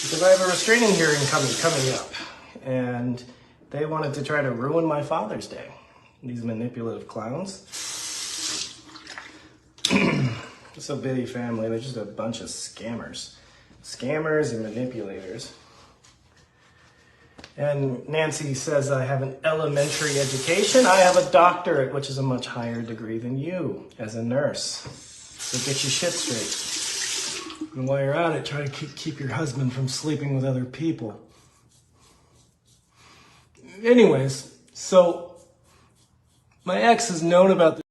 because I have a restraining hearing coming up, and they wanted to try to ruin my Father's Day. These manipulative clowns. It's a Biddy family. They're just a bunch of scammers. Scammers and manipulators. And Nancy says I have an elementary education. I have a doctorate, which is a much higher degree than you as a nurse. So get your shit straight. And while you're at it, try to keep your husband from sleeping with other people. Anyways, so my ex has known about this.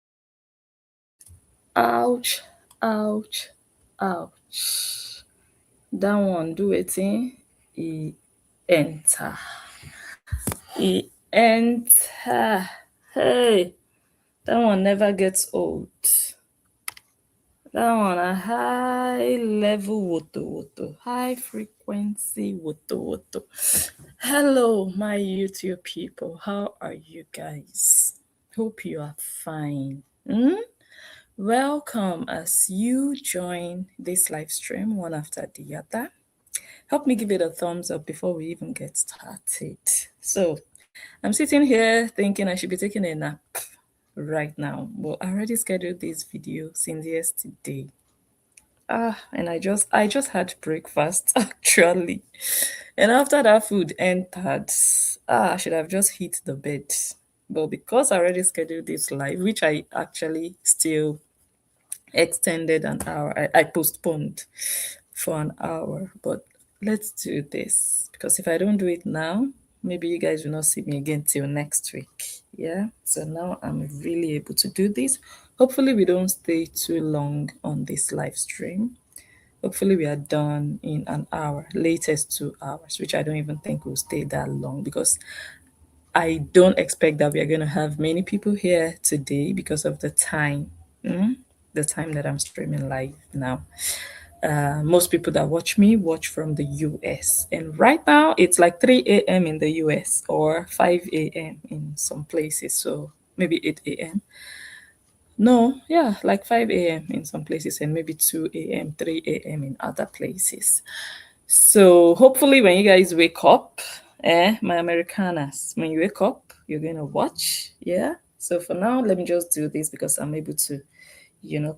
Ouch, ouch, ouch. That one do it in. He enter. He enter. Hey, that one never gets old. That one a high level woto, high frequency woto. Hello, my YouTube people. How are you guys? Hope you are fine. Welcome as you join this live stream one after the other. Help me give it a thumbs up before we even get started. So, I'm sitting here thinking I should be taking a nap right now, but I already scheduled this video since yesterday. And I just had breakfast actually. And after that food entered, I should have just hit the bed. But because I already scheduled this live, which I actually still extended an hour. I postponed for an hour, but let's do this because if I don't do it now, maybe you guys will not see me again till next week. Yeah. So now I'm really able to do this. Hopefully, we don't stay too long on this live stream. Hopefully, we are done in an hour, latest 2 hours, which I don't even think will stay that long because I don't expect that we are going to have many people here today because of the time. The time that I'm streaming live now. Most people that watch me watch from the US. And right now it's like 3 a.m. in the US or 5 a.m. in some places. So maybe 8 a.m. No, yeah, like 5 a.m. in some places and maybe 2 a.m., 3 a.m. in other places. So hopefully when you guys wake up, my Americanas, when you wake up, you're gonna watch. Yeah. So for now, let me just do this because I'm able to,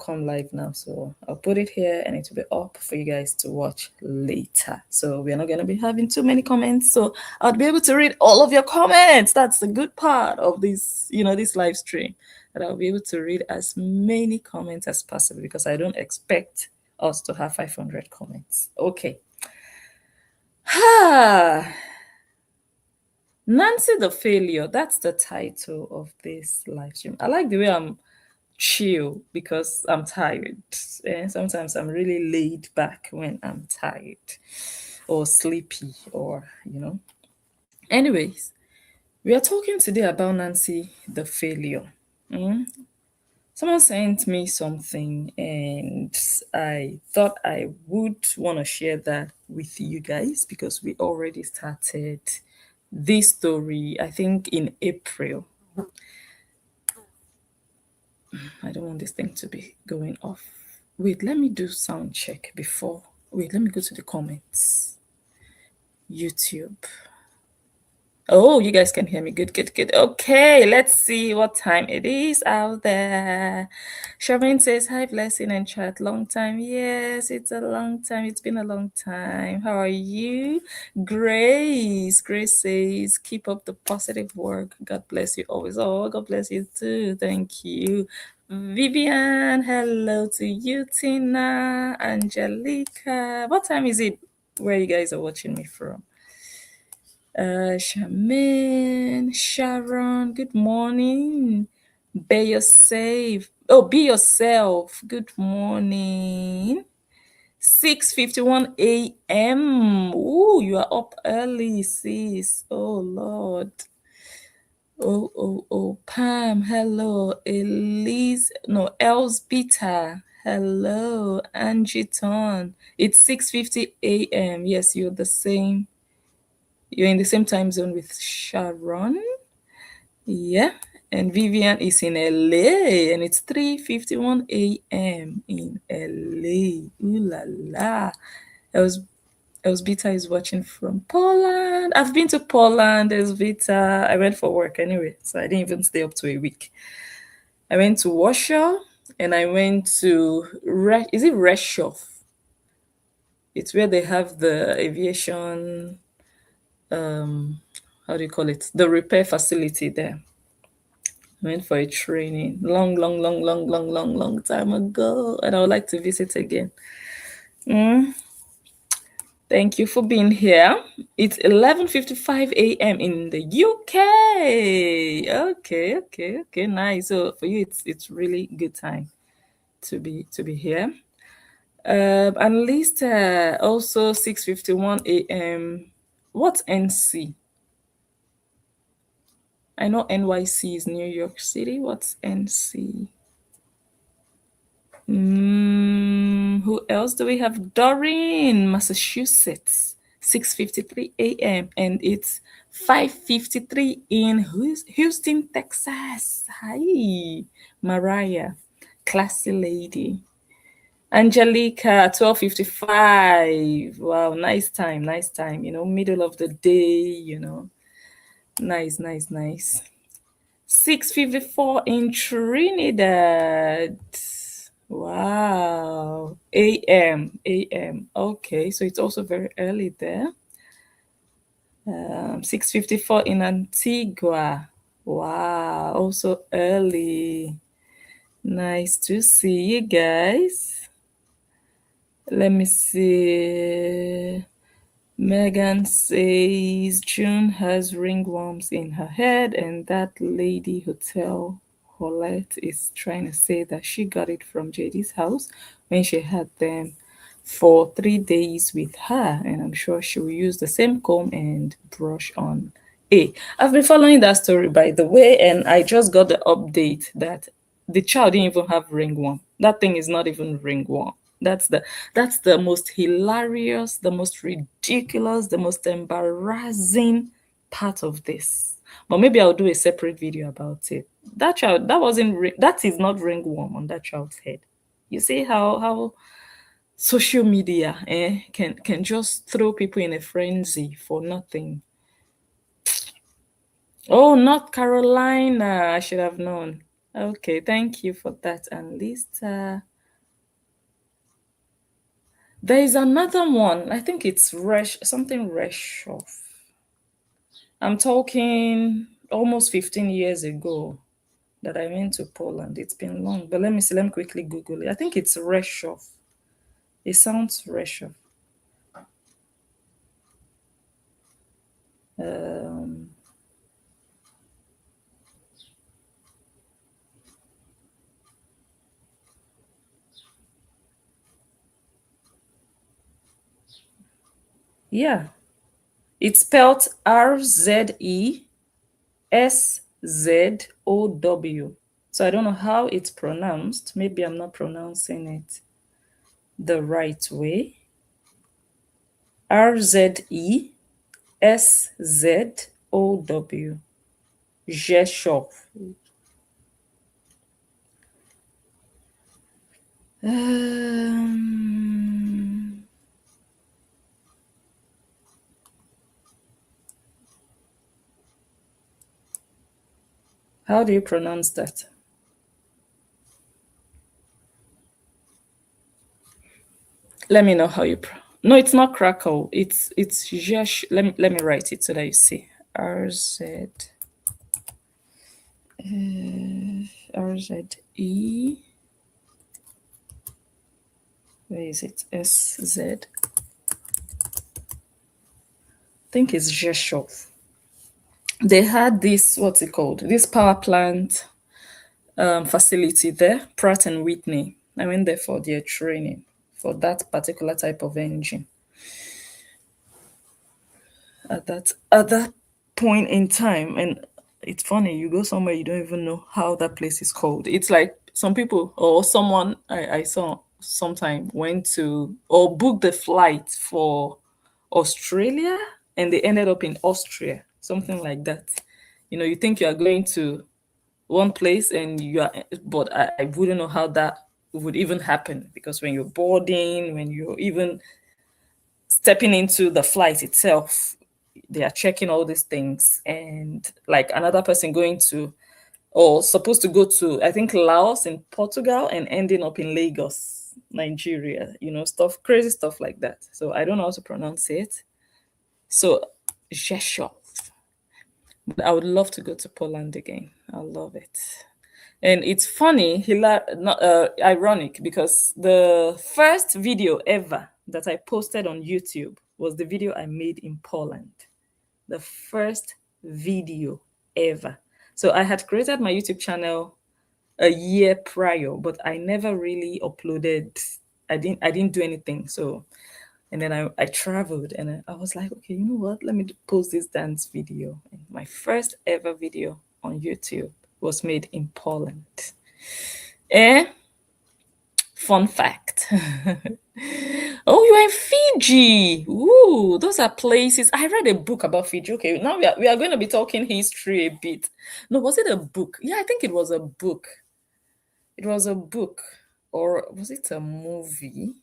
come live now. So I'll put it here and it will be up for you guys to watch later. So we're not gonna be having too many comments. So I'll be able to read all of your comments. That's the good part of this, this live stream. That I'll be able to read as many comments as possible because I don't expect us to have 500 comments. Okay. Nancy the Failure. That's the title of this live stream. I like the way I'm chill because I'm tired. And sometimes I'm really laid back when I'm tired or sleepy or. Anyways, we are talking today about Nancy the Failure. Someone sent me something and I thought I would want to share that with you guys because we already started this story, I think, in April. I don't want this thing to be going off. Wait, let me do sound check before. Wait, let me go to the comments. YouTube. Oh, you guys can hear me. Good, good, good. Okay, let's see what time it is out there. Shermaine says, hi, Blessing and chat. Long time. Yes, it's a long time. It's been a long time. How are you? Grace says, keep up the positive work. God bless you always. Oh, God bless you too. Thank you. Vivian, hello to you. Tina, Angelica. What time is it where you guys are watching me from? Shaman, Sharon, good morning. Be yourself. Oh, be yourself. Good morning. 6:51 a.m. Ooh, you are up early, sis. Oh Lord. Oh, Pam, hello. Elise, no, Elsbita, hello. Angie Ton. It's 6:50 a.m. Yes, you're the same. You're in the same time zone with Sharon. Yeah. And Vivian is in LA and it's 3:51 a.m. in LA. Ooh la la. Elzbita is watching from Poland. I've been to Poland, Elzbita. I went for work anyway, so I didn't even stay up to a week. I went to Warsaw and I went to is it Reshov? It's where they have the aviation how do you call it? The repair facility there. I went for a training long time ago, and I would like to visit again. Thank you for being here. It's 11:55 a.m. in the UK. Okay, nice. So for you, it's really good time to be here. At least also 6:51 a.m. What's NC? I know NYC is New York City. What's NC? Who else do we have? Doreen, Massachusetts, 6:53 a.m. and it's 5:53 in Houston, Texas. Hi, Mariah, classy lady. Angelica, 12:55. Wow, nice time. Middle of the day, Nice. 6:54 in Trinidad. Wow. AM. Okay, so it's also very early there. 6:54 in Antigua. Wow, also early. Nice to see you guys. Let me see. Megan says June has ringworms in her head, and that lady Hotel Colette is trying to say that she got it from JD's house when she had them for 3 days with her, and I'm sure she will use the same comb and brush on. I've been following that story, by the way, and I just got the update that the child didn't even have ringworm. That thing is not even ringworm. That's the most hilarious, the most ridiculous, the most embarrassing part of this. But maybe I'll do a separate video about it. That child, that is not ringworm on that child's head. You see how social media can just throw people in a frenzy for nothing. Oh, North Carolina. I should have known. Okay, thank you for that, Annalisa. There is another one. I think it's something Reshov. I'm talking almost 15 years ago that I went to Poland. It's been long, but let me see. Let me quickly Google it. I think it's Reshov. It sounds Reshov. Yeah, it's spelled RZESZOW. So I don't know how it's pronounced. Maybe I'm not pronouncing it the right way. RZESZOW. Zheshov. How do you pronounce that? Let me know how you. No, it's not Krakow. It's Zhesh. Let me write it so that you see. RZE. Where is it? SZ. I think it's Zheshov. They had this, what's it called? This power plant facility there, Pratt and Whitney. I went there for their training for that particular type of engine. At that point in time, and it's funny, you go somewhere you don't even know how that place is called. It's like some people or someone I saw sometime went to or booked the flight for Australia and they ended up in Austria, something like that. You think you are going to one place and but I wouldn't know how that would even happen, because when you're boarding, when you're even stepping into the flight itself, they are checking all these things, and like another person going to or supposed to go to, I think, Laos in Portugal and ending up in Lagos, Nigeria, stuff, crazy stuff like that. So I don't know how to pronounce it. So Rzeszów. But I would love to go to Poland again. I love it. And it's funny, ironic, because the first video ever that I posted on YouTube was the video I made in Poland. The first video ever. So I had created my YouTube channel a year prior, but I never really uploaded. I didn't do anything. So, and then I traveled, and I was like, okay, you know what? Let me post this dance video. And my first ever video on YouTube was made in Poland. Fun fact. Oh, you're in Fiji. Ooh, those are places. I read a book about Fiji. Okay, now we are going to be talking history a bit. No, was it a book? Yeah, I think it was a book. It was a book. Or was it a movie?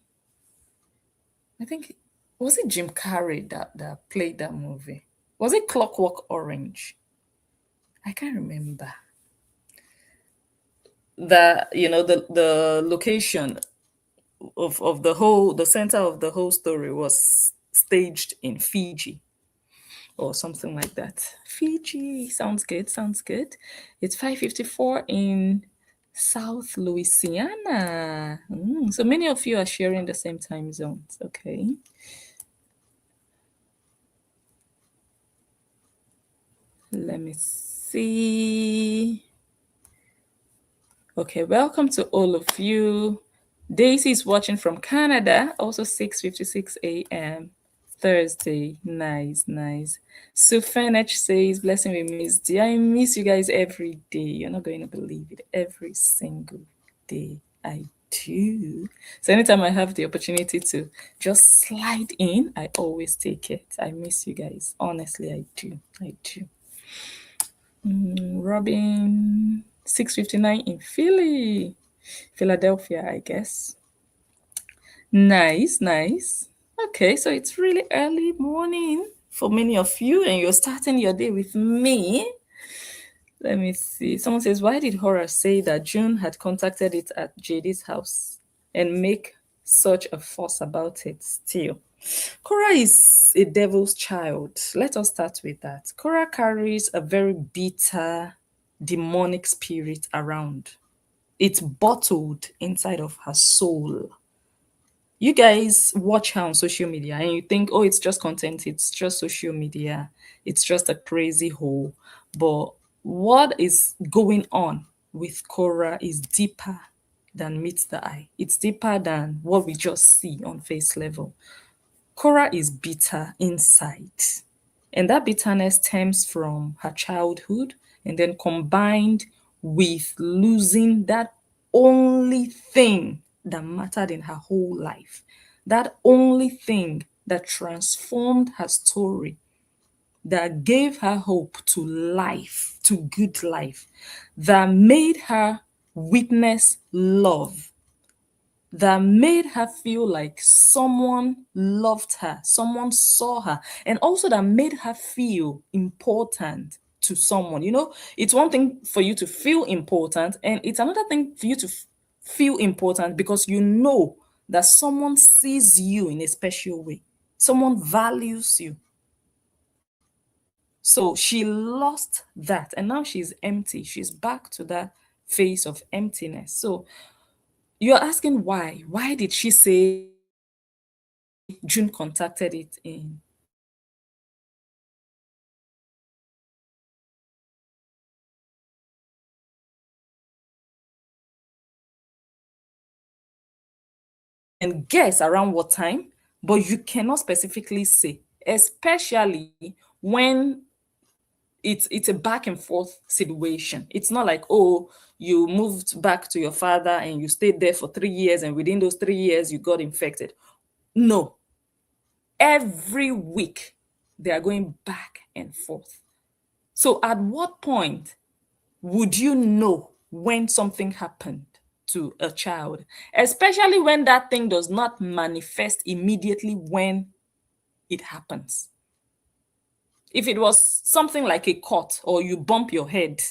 I think, was it Jim Carrey that played that movie? Was it Clockwork Orange? I can't remember. The location of the center of the whole story was staged in Fiji or something like that. Fiji sounds good. It's 5:54 in South Louisiana. So many of you are sharing the same time zones. Okay. Let me see. Okay, welcome to all of you. Daisy is watching from Canada, also 6:56 a.m. Thursday. Nice. Sufenech says, blessing we missed. I miss you guys every day. You're not going to believe it. Every single day I do. So anytime I have the opportunity to just slide in, I always take it. I miss you guys. Honestly, I do. Robin, 6:59 in Philadelphia, I guess. Nice. Okay, so it's really early morning for many of you, and you're starting your day with me. Let me see. Someone says, why did Horace say that June had contacted it at JD's house and make such a fuss about it still? Cora is a devil's child. Let us start with that. Cora carries a very bitter, demonic spirit around. It's bottled inside of her soul. You guys watch her on social media and you think, oh, it's just content, it's just social media, it's just a crazy hole. But what is going on with Cora is deeper than meets the eye. It's deeper than what we just see on face level. Cora is bitter inside. And that bitterness stems from her childhood and then combined with losing that only thing that mattered in her whole life. That only thing that transformed her story, that gave her hope to life, to good life, that made her witness love, that made her feel like someone loved her, someone saw her, and also that made her feel important to someone. It's one thing for you to feel important, and it's another thing for you to feel important because you know that someone sees you in a special way, someone values you. So she lost that, and now she's empty. She's back to that phase of emptiness. So you're asking why? Why did she say June contacted it in? And guess around what time, but you cannot specifically say, especially when it's a back and forth situation. It's not like, oh, you moved back to your father and you stayed there for 3 years, and within those 3 years you got infected. No, every week they are going back and forth. So at what point would you know when something happened to a child, especially when that thing does not manifest immediately when it happens. If it was something like a cut, or you bump your head,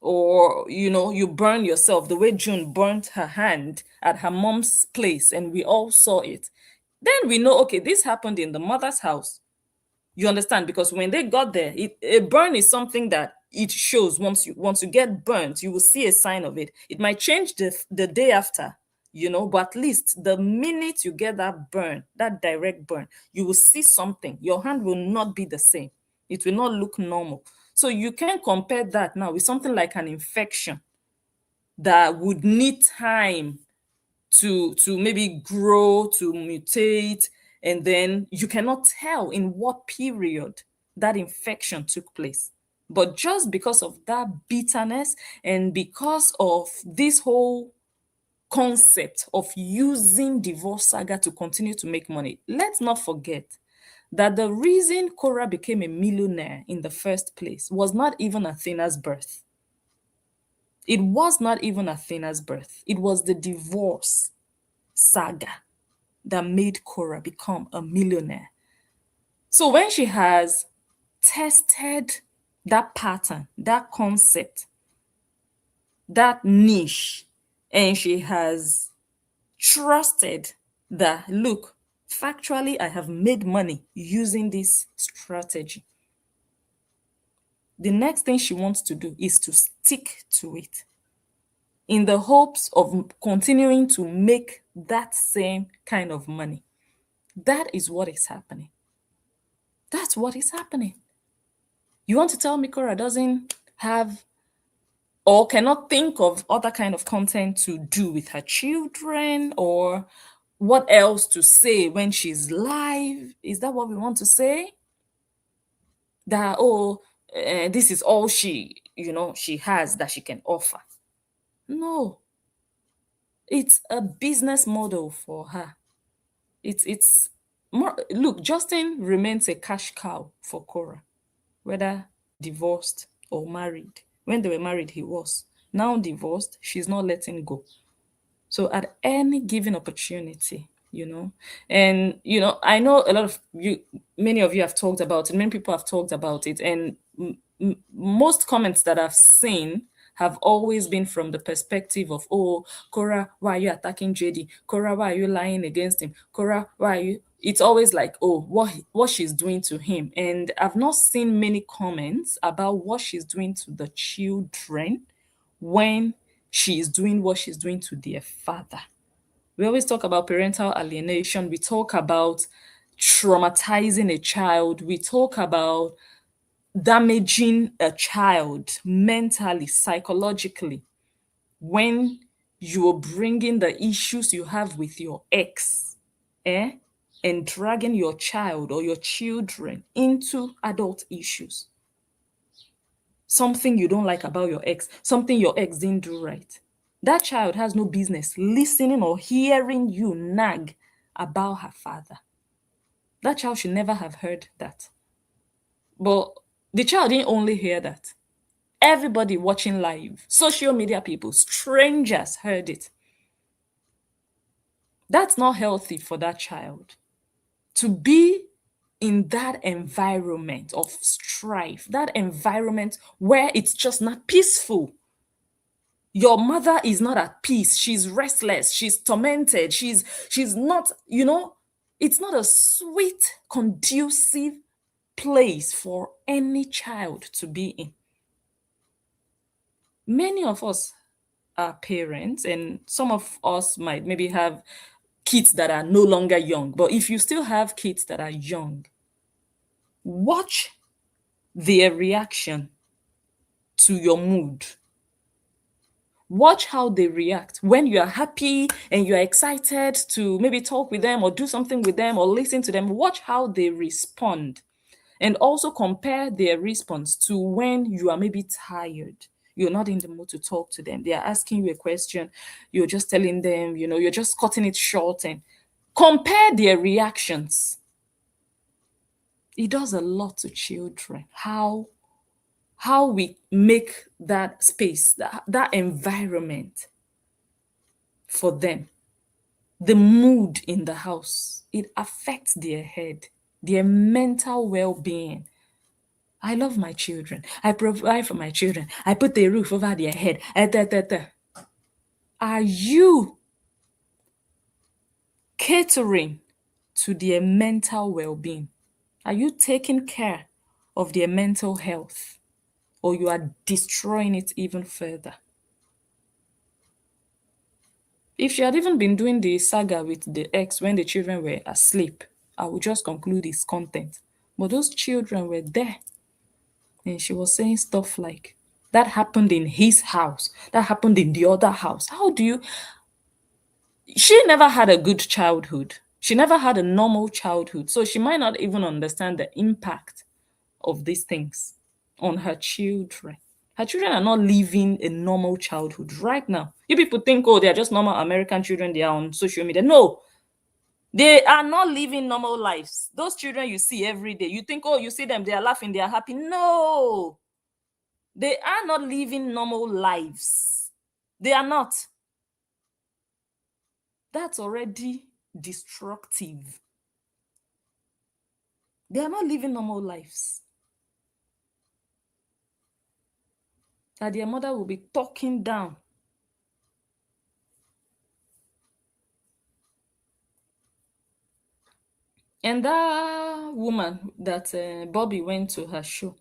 or you burn yourself, the way June burnt her hand at her mom's place and we all saw it, then we know, okay, this happened in the mother's house. You understand? Because when they got there, a burn is something that it shows. Once you get burnt, you will see a sign of it. It might change the day after, but at least the minute you get that burn, that direct burn, you will see something. Your hand will not be the same. It will not look normal. So you can compare that now with something like an infection that would need time to maybe grow, to mutate, and then you cannot tell in what period that infection took place. But just because of that bitterness and because of this whole concept of using divorce saga to continue to make money, let's not forget that the reason Cora became a millionaire in the first place was not even Athena's birth. It was not even Athena's birth. It was the divorce saga that made Cora become a millionaire. So when she has tested that pattern, that concept, that niche, and she has trusted that, look, factually, I have made money using this strategy. The next thing she wants to do is to stick to it in the hopes of continuing to make that same kind of money. That is what is happening. That's what is happening. You want to tell me Cora doesn't have or cannot think of other kind of content to do with her children, or what else to say when she's live? Is that what we want to say? That, this is all she has that she can offer. No. It's a business model for her. It's more, look, Justin remains a cash cow for Cora, whether divorced or married. When they were married, he was. Now divorced, she's not letting go. So at any given opportunity, and I know a lot of you, many of you have talked about it, many people have talked about it, and most comments that I've seen have always been from the perspective of, oh, Cora, why are you attacking JD? Cora, why are you lying against him? Cora, why are you? It's always like, oh, what she's doing to him. And I've not seen many comments about what she's doing to the children when she is doing what she's doing to their father. We always talk about parental alienation. We talk about traumatizing a child. We talk about damaging a child mentally, psychologically, when you're bringing the issues you have with your ex, and dragging your child or your children into adult issues. Something you don't like about your ex, something your ex didn't do right. That child has no business listening or hearing you nag about her father. That child should never have heard that. But the child didn't only hear that. Everybody watching live, social media people, strangers heard it. That's not healthy for that child. To be in that environment of strife, that environment where it's just not peaceful. Your mother is not at peace. She's restless. She's tormented. She's not, it's not a sweet, conducive place for any child to be in. Many of us are parents, and some of us might maybe have kids that are no longer young. But if you still have kids that are young, watch their reaction to your mood. Watch how they react when you are happy and you are excited to maybe talk with them or do something with them or listen to them. Watch how they respond, and also compare their response to when you are maybe tired. You're not in the mood to talk to them. They are asking you a question. You're just telling them, you're just cutting it short, and compare their reactions. It does a lot to children. How we make that space, that environment for them, the mood in the house, it affects their head. their mental well-being. I love my children. I provide for my children. I put a roof over their head. Are you catering to their mental well-being? Are you taking care of their mental health, or you are destroying it even further? If she had even been doing the saga with the ex when the children were asleep, I would just conclude his content. But those children were there, and she was saying stuff like, that happened in his house, that happened in the other house. How do you? She never had a good childhood. She never had a normal childhood. So she might not even understand the impact of these things on her children. Her children are not living a normal childhood right now. You people think, oh, they're just normal American children, they are on social media. No, they are not living normal lives. Those children you see every day, you think, oh, you see them, they are laughing, they are happy. No, they are not living normal lives. They are not. That's already destructive. They are not living normal lives. That their mother will be talking down. And that woman that Bobby went to her show,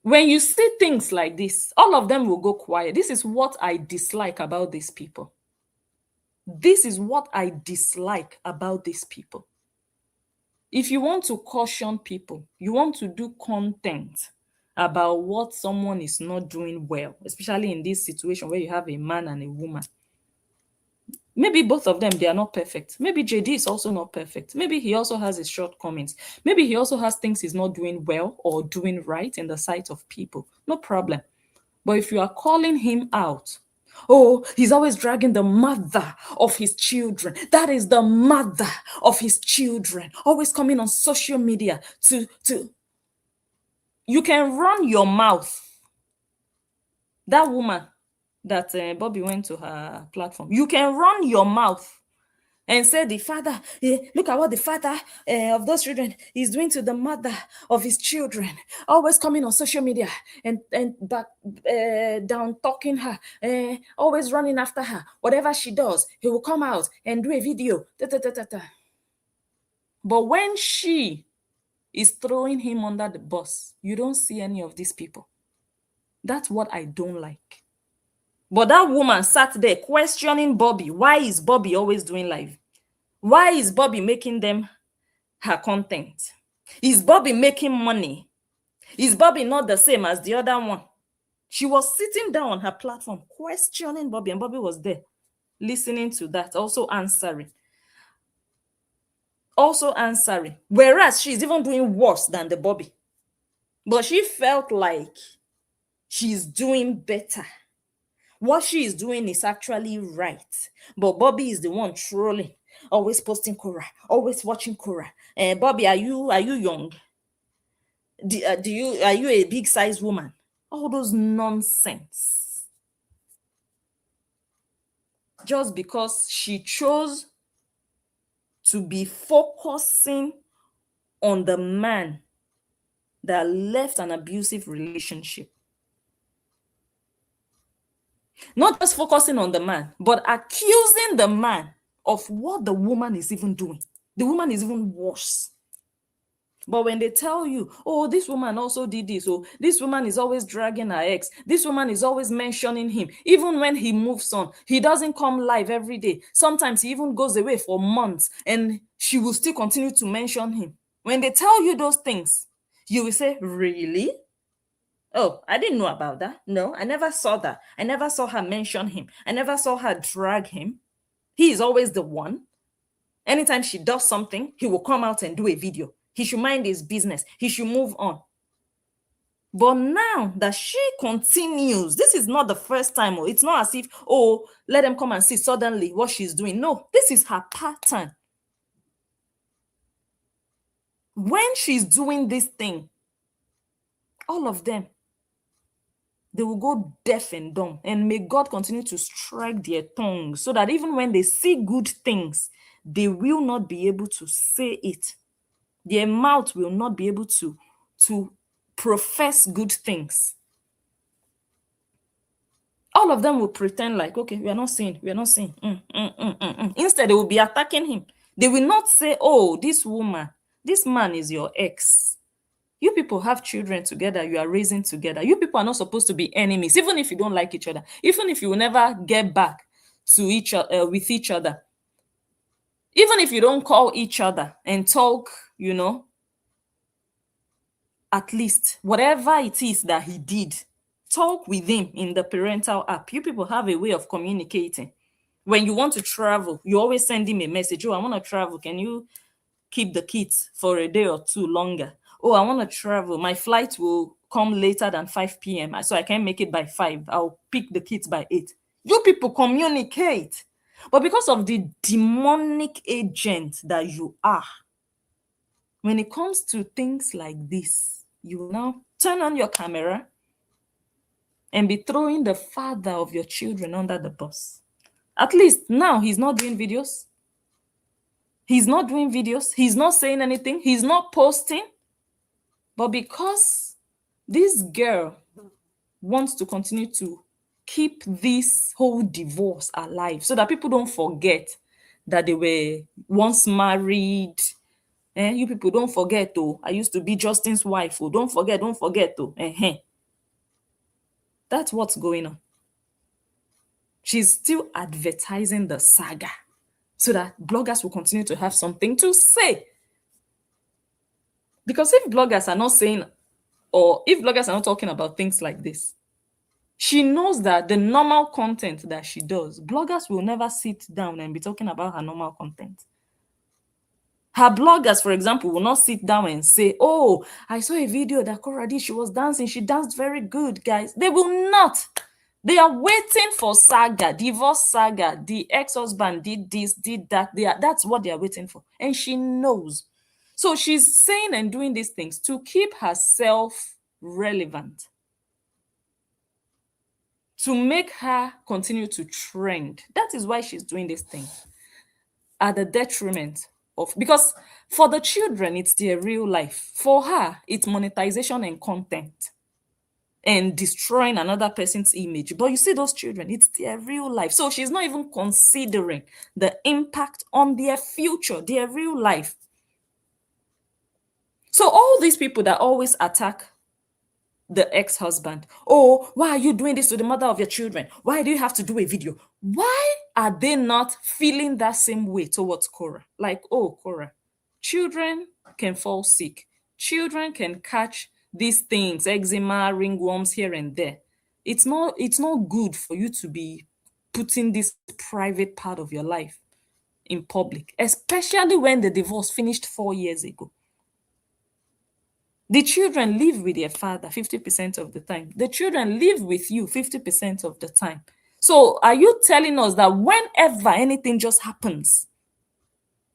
when you see things like this, all of them will go quiet. This is what I dislike about these people. This is what I dislike about these people. If you want to caution people, you want to do content about what someone is not doing well, especially in this situation where you have a man and a woman. Maybe both of them, they are not perfect. Maybe JD is also not perfect. Maybe he also has his shortcomings. Maybe he also has things he's not doing well or doing right in the sight of people. No problem. But if you are calling him out, oh, he's always dragging the mother of his children. That is the mother of his children. Always coming on social media to you can run your mouth. That woman that Bobby went to her platform, you can run your mouth and say the father, look at what the father of those children is doing to the mother of his children, always coming on social media and back down talking her, always running after her. Whatever she does, he will come out and do a video. But when she is throwing him under the bus, you don't see any of these people. That's what I don't like. But that woman sat there questioning Bobby. Why is Bobby always doing live? Why is Bobby making them her content? Is Bobby making money? Is Bobby not the same as the other one? She was sitting down on her platform questioning Bobby, and Bobby was there listening to that, also answering. Whereas she's even doing worse than the Bobby. But she felt like she's doing better. What she is doing is actually right. But Bobby is the one trolling, always posting Cora, always watching Cora. Bobby, are you young? Are you a big size woman? All those nonsense. Just because she chose to be focusing on the man that left an abusive relationship. Not just focusing on the man, but accusing the man of what the woman is even doing. The woman is even worse. But when they tell you, oh, this woman also did this, oh, this woman is always dragging her ex, this woman is always mentioning him, even when he moves on, he doesn't come live every day. Sometimes he even goes away for months and she will still continue to mention him. When they tell you those things, you will say, really? Oh, I didn't know about that. No, I never saw that. I never saw her mention him. I never saw her drag him. He is always the one. Anytime she does something, he will come out and do a video. He should mind his business. He should move on. But now that she continues, this is not the first time. It's not as if, oh, let them come and see suddenly what she's doing. No, this is her pattern. When she's doing this thing, all of them, they will go deaf and dumb. And may God continue to strike their tongues so that even when they see good things, they will not be able to say it. Their mouth will not be able to profess good things. All of them will pretend like, okay, we are not seeing. Instead, they will be attacking him. They will not say, oh, this woman, this man is your ex. You people have children together. You are raising together. You people are not supposed to be enemies, even if you don't like each other. Even if you will never get back to each other with each other. Even if you don't call each other and talk, at least whatever it is that he did, talk with him in the parental app. You people have a way of communicating. When you want to travel, you always send him a message. Oh, I want to travel. Can you keep the kids for a day or two longer? Oh, I want to travel. My flight will come later than 5 p.m. So I can't make it by 5. I'll pick the kids by 8. You people communicate. But because of the demonic agent that you are, when it comes to things like this, you now turn on your camera and be throwing the father of your children under the bus. At least now he's not doing videos. He's not doing videos. He's not saying anything. He's not posting. But because this girl wants to continue to keep this whole divorce alive so that people don't forget that they were once married. You people don't forget, oh, I used to be Justin's wife. Oh, don't forget, oh. That's what's going on. She's still advertising the saga so that bloggers will continue to have something to say. Because if bloggers are not saying, or if bloggers are not talking about things like this, she knows that the normal content that she does, bloggers will never sit down and be talking about her normal content. Her bloggers, for example, will not sit down and say, oh, I saw a video that Cora did. She was dancing. She danced very good, guys. They will not. They are waiting for saga, divorce saga. The ex-husband did this, did that. That's what they are waiting for. And she knows. So she's saying and doing these things to keep herself relevant, to make her continue to trend. That is why she's doing this thing at the detriment of, because for the children, it's their real life. For her, it's monetization and content and destroying another person's image. But you see those children, it's their real life. So she's not even considering the impact on their future, their real life. So all these people that always attack the ex-husband, oh, why are you doing this to the mother of your children? Why do you have to do a video? Why are they not feeling that same way towards Cora? Like, oh, Cora, children can fall sick. Children can catch these things, eczema, ringworms here and there. It's not good for you to be putting this private part of your life in public, especially when the divorce finished 4 years ago. The children live with their father 50% of the time. The children live with you 50% of the time. So are you telling us that whenever anything just happens,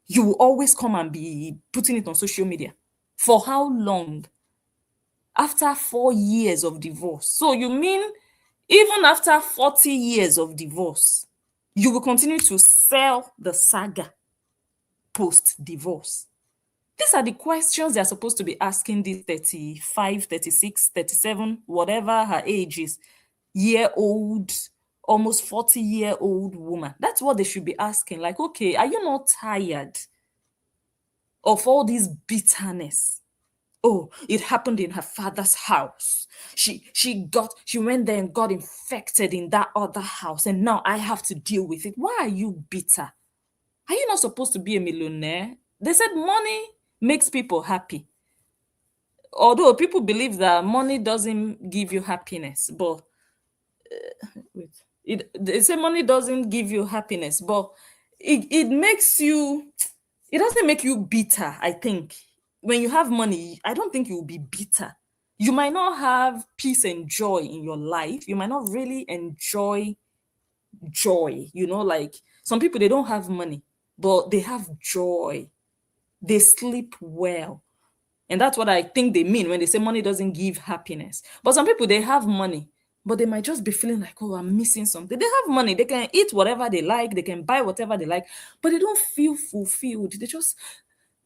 you will always come and be putting it on social media? For how long? After 4 years of divorce. So you mean even after 40 years of divorce, you will continue to sell the saga post-divorce? These are the questions they're supposed to be asking this 35, 36, 37, whatever her age is, year-old, almost 40-year-old woman. That's what they should be asking. Like, okay, are you not tired of all this bitterness? Oh, it happened in her father's house. She went there and got infected in that other house, and now I have to deal with it. Why are you bitter? Are you not supposed to be a millionaire? They said money makes people happy. Although people believe that money doesn't give you happiness, but they say money doesn't give you happiness, but it makes you, it doesn't make you bitter, I think. When you have money, I don't think you will be bitter. You might not have peace and joy in your life. You might not really enjoy joy. Like some people, they don't have money, but they have joy. They sleep well. And that's what I think they mean when they say money doesn't give happiness. But some people, they have money, but they might just be feeling like, oh, I'm missing something. They have money, they can eat whatever they like, they can buy whatever they like, but they don't feel fulfilled.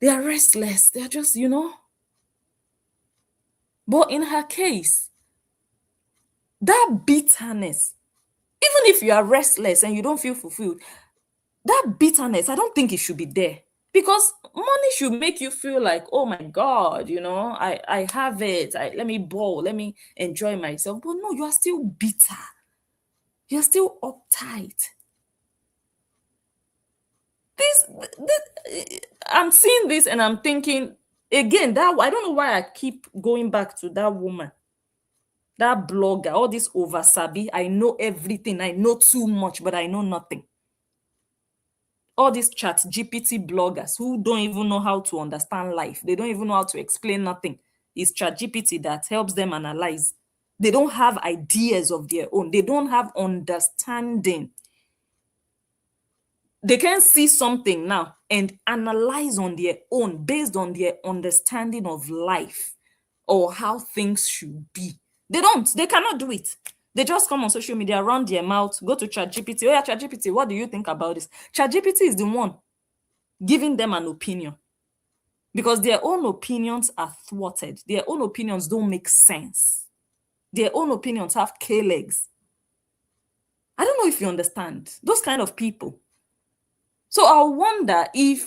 They are restless. They're just, But in her case, that bitterness, even if you are restless and you don't feel fulfilled, that bitterness, I don't think it should be there. Because money should make you feel like, oh my God, I have it. Let me ball, let me enjoy myself. But no, you are still bitter. You're still uptight. I'm seeing this and I'm thinking, again, that I don't know why I keep going back to that woman, that blogger, all this over sabi. I know everything. I know too much, but I know nothing. All these chat GPT bloggers who don't even know how to understand life. They don't even know how to explain nothing. It's chat GPT that helps them analyze. They don't have ideas of their own. They don't have understanding. They can see something now and analyze on their own based on their understanding of life or how things should be. They cannot do it. They just come on social media, run their mouth, go to ChatGPT. Oh yeah, ChatGPT, what do you think about this? ChatGPT is the one giving them an opinion because their own opinions are thwarted. Their own opinions don't make sense. Their own opinions have K-legs. I don't know if you understand those kind of people. So I wonder if,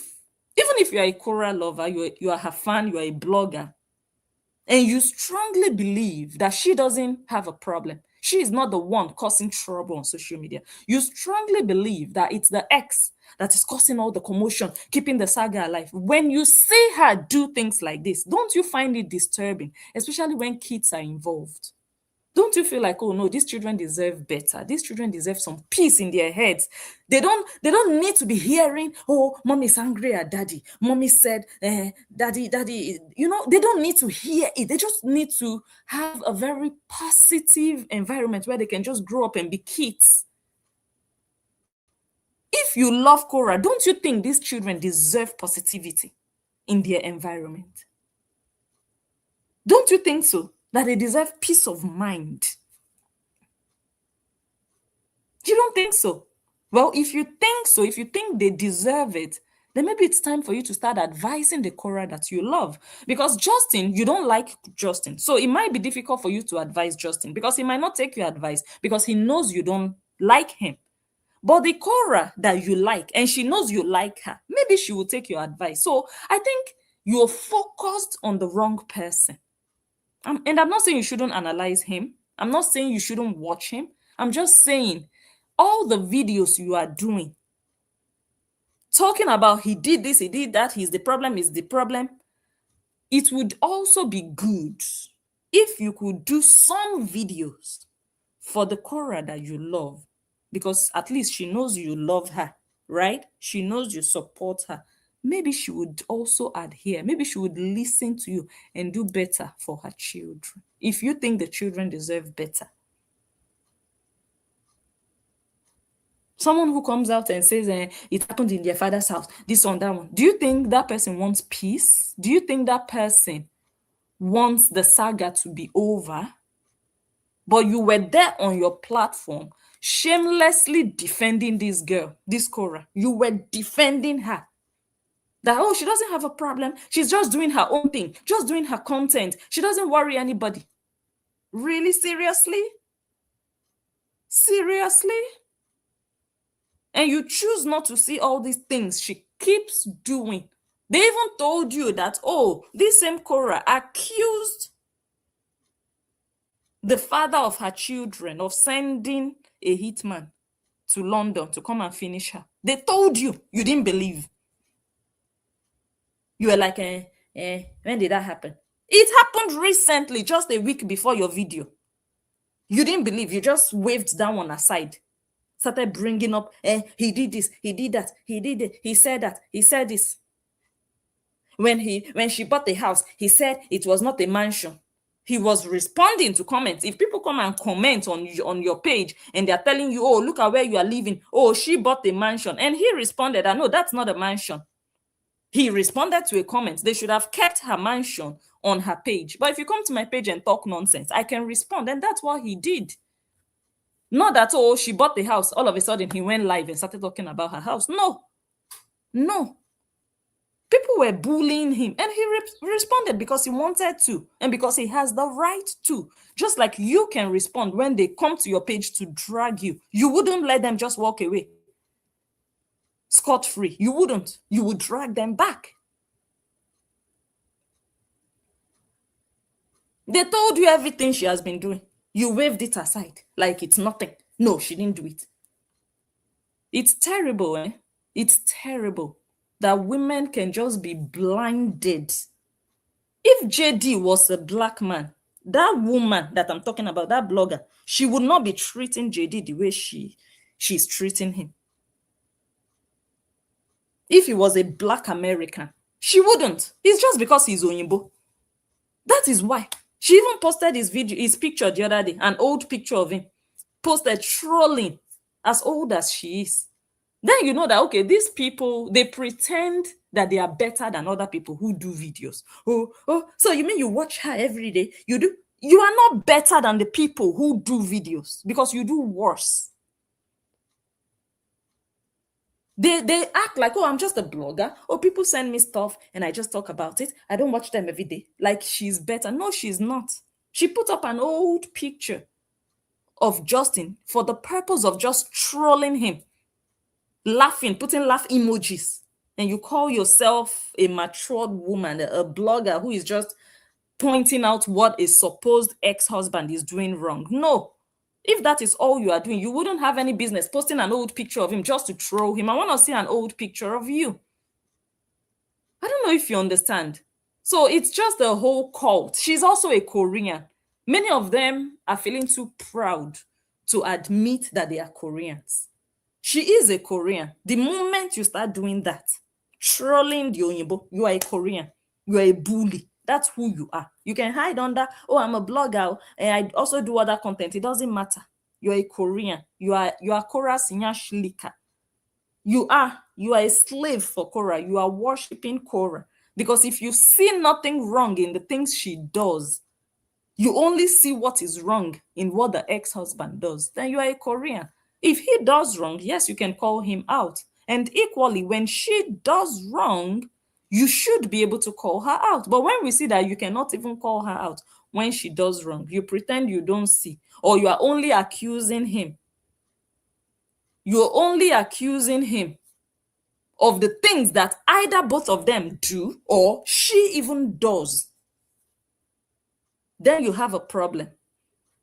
even if you're a Korra lover, you are her fan, you are a blogger, and you strongly believe that she doesn't have a problem, she is not the one causing trouble on social media. You strongly believe that it's the ex that is causing all the commotion, keeping the saga alive. When you see her do things like this, don't you find it disturbing, especially when kids are involved? Don't you feel like, oh no, these children deserve better? These children deserve some peace in their heads. They don't need to be hearing, oh, mommy's angry at daddy. Mommy said, daddy. They don't need to hear it. They just need to have a very positive environment where they can just grow up and be kids. If you love Korra, don't you think these children deserve positivity in their environment? Don't you think so? That they deserve peace of mind? You don't think so? Well, if you think so, if you think they deserve it, then maybe it's time for you to start advising the Korra that you love. Because Justin, you don't like Justin. So it might be difficult for you to advise Justin because he might not take your advice because he knows you don't like him. But the Korra that you like, and she knows you like her, maybe she will take your advice. So I think you're focused on the wrong person. And I'm not saying you shouldn't analyze him. I'm not saying you shouldn't watch him. I'm just saying all the videos you are doing, talking about he did this, he did that, he's the problem, it would also be good if you could do some videos for the Korra that you love, because at least she knows you love her, right? She knows you support her. Maybe she would also adhere. Maybe she would listen to you and do better for her children. If you think the children deserve better. Someone who comes out and says, it happened in their father's house, this one, that one. Do you think that person wants peace? Do you think that person wants the saga to be over? But you were there on your platform, shamelessly defending this girl, this Korra. You were defending her. That, oh, she doesn't have a problem. She's just doing her own thing, just doing her content. She doesn't worry anybody. Really? Seriously? Seriously? And you choose not to see all these things she keeps doing. They even told you that, oh, this same Korra accused the father of her children of sending a hitman to London to come and finish her. They told you. You didn't believe. You were like, when did that happen? It happened recently, just a week before your video. You didn't believe. You just waved that one aside. Started bringing up, he did this, he did that, he did it, he said that, he said this. When she bought the house, he said it was not a mansion. He was responding to comments. If people come and comment on your page and they're telling you, oh, look at where you are living. Oh, she bought a mansion. And he responded, no, that's not a mansion. He responded to a comment. They should have kept her mansion on her page. But if you come to my page and talk nonsense, I can respond. And that's what he did. Not that, oh, she bought the house. All of a sudden, he went live and started talking about her house. No. People were bullying him, and he responded because he wanted to and because he has the right to. Just like you can respond when they come to your page to drag you. You wouldn't let them just walk away scot-free. You wouldn't. You would drag them back. They told you everything she has been doing. You waved it aside like it's nothing. No, she didn't do it. It's terrible, eh? It's terrible that women can just be blinded. If JD was a black man, that woman that I'm talking about, that blogger, she would not be treating JD the way she's treating him. If he was a black American, she wouldn't. It's just because he's Oyinbo. That is why. She even posted his picture the other day, an old picture of him, posted trolling, as old as she is. Then you know that, okay, these people, they pretend that they are better than other people who do videos. Oh, so you mean you watch her every day? You are not better than the people who do videos because you do worse. They act like, oh, I'm just a blogger. Oh, people send me stuff and I just talk about it. I don't watch them every day. Like she's better. No, she's not. She put up an old picture of Justin for the purpose of just trolling him, laughing, putting laugh emojis. And you call yourself a matured woman, a blogger who is just pointing out what a supposed ex-husband is doing wrong. No. If that is all you are doing, you wouldn't have any business posting an old picture of him just to troll him. I want to see an old picture of you. I don't know if you understand. So it's just a whole cult. She's also a Korean. Many of them are feeling too proud to admit that they are Koreans. She is a Korean. The moment you start doing that, trolling the Oyinbo, you are a Korean. You are a bully. That's who you are. You can hide under, oh, I'm a blogger and I also do other content. It doesn't matter. You're a Korean. You are Korra Sinya Shlika. You are a slave for Korra. You are worshiping Korra. Because if you see nothing wrong in the things she does, you only see what is wrong in what the ex-husband does, then you are a Korean. If he does wrong, yes, you can call him out. And equally, when she does wrong, you should be able to call her out. But when we see that you cannot even call her out when she does wrong, you pretend you don't see, or you are only accusing him. You're only accusing him of the things that either both of them do or she even does. Then you have a problem.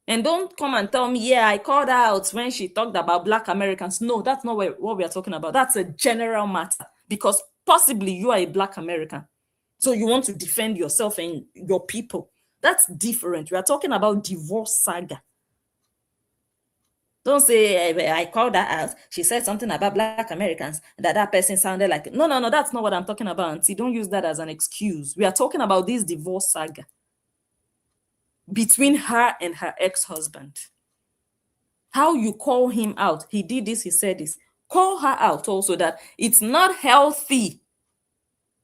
And don't come and tell me, yeah, I called her out when she talked about Black Americans. No, that's not what we are talking about. That's a general matter because possibly you are a Black American. So you want to defend yourself and your people. That's different. We are talking about divorce saga. Don't say, I called her out. She said something about Black Americans, that person sounded like, no, that's not what I'm talking about, auntie. Don't use that as an excuse. We are talking about this divorce saga between her and her ex-husband. How you call him out. He did this, he said this. Call her out also that it's not healthy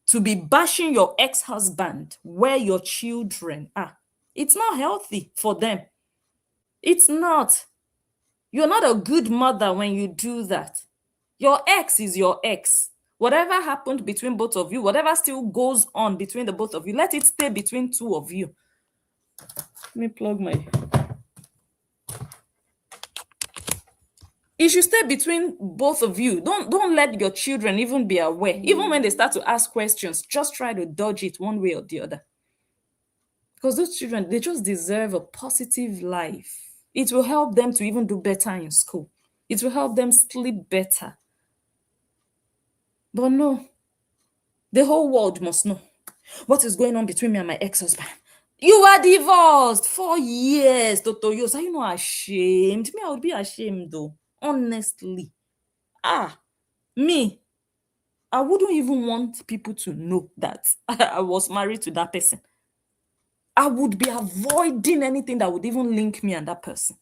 to be bashing your ex-husband where your children are. It's not healthy for them. It's not. You're not a good mother when you do that. Your ex is your ex. Whatever happened between both of you, whatever still goes on between the both of you, let it stay between two of you. Let me plug my... It should stay between both of you. Don't let your children even be aware. Even when they start to ask questions, just try to dodge it one way or the other. Because those children, they just deserve a positive life. It will help them to even do better in school. It will help them sleep better. But no, the whole world must know what is going on between me and my ex-husband. You are divorced 4 years, Dr. Yos. Are you not ashamed? Me, I would be ashamed though. Honestly. Me, I wouldn't even want people to know that I was married to that person. I would be avoiding anything that would even link me and that person.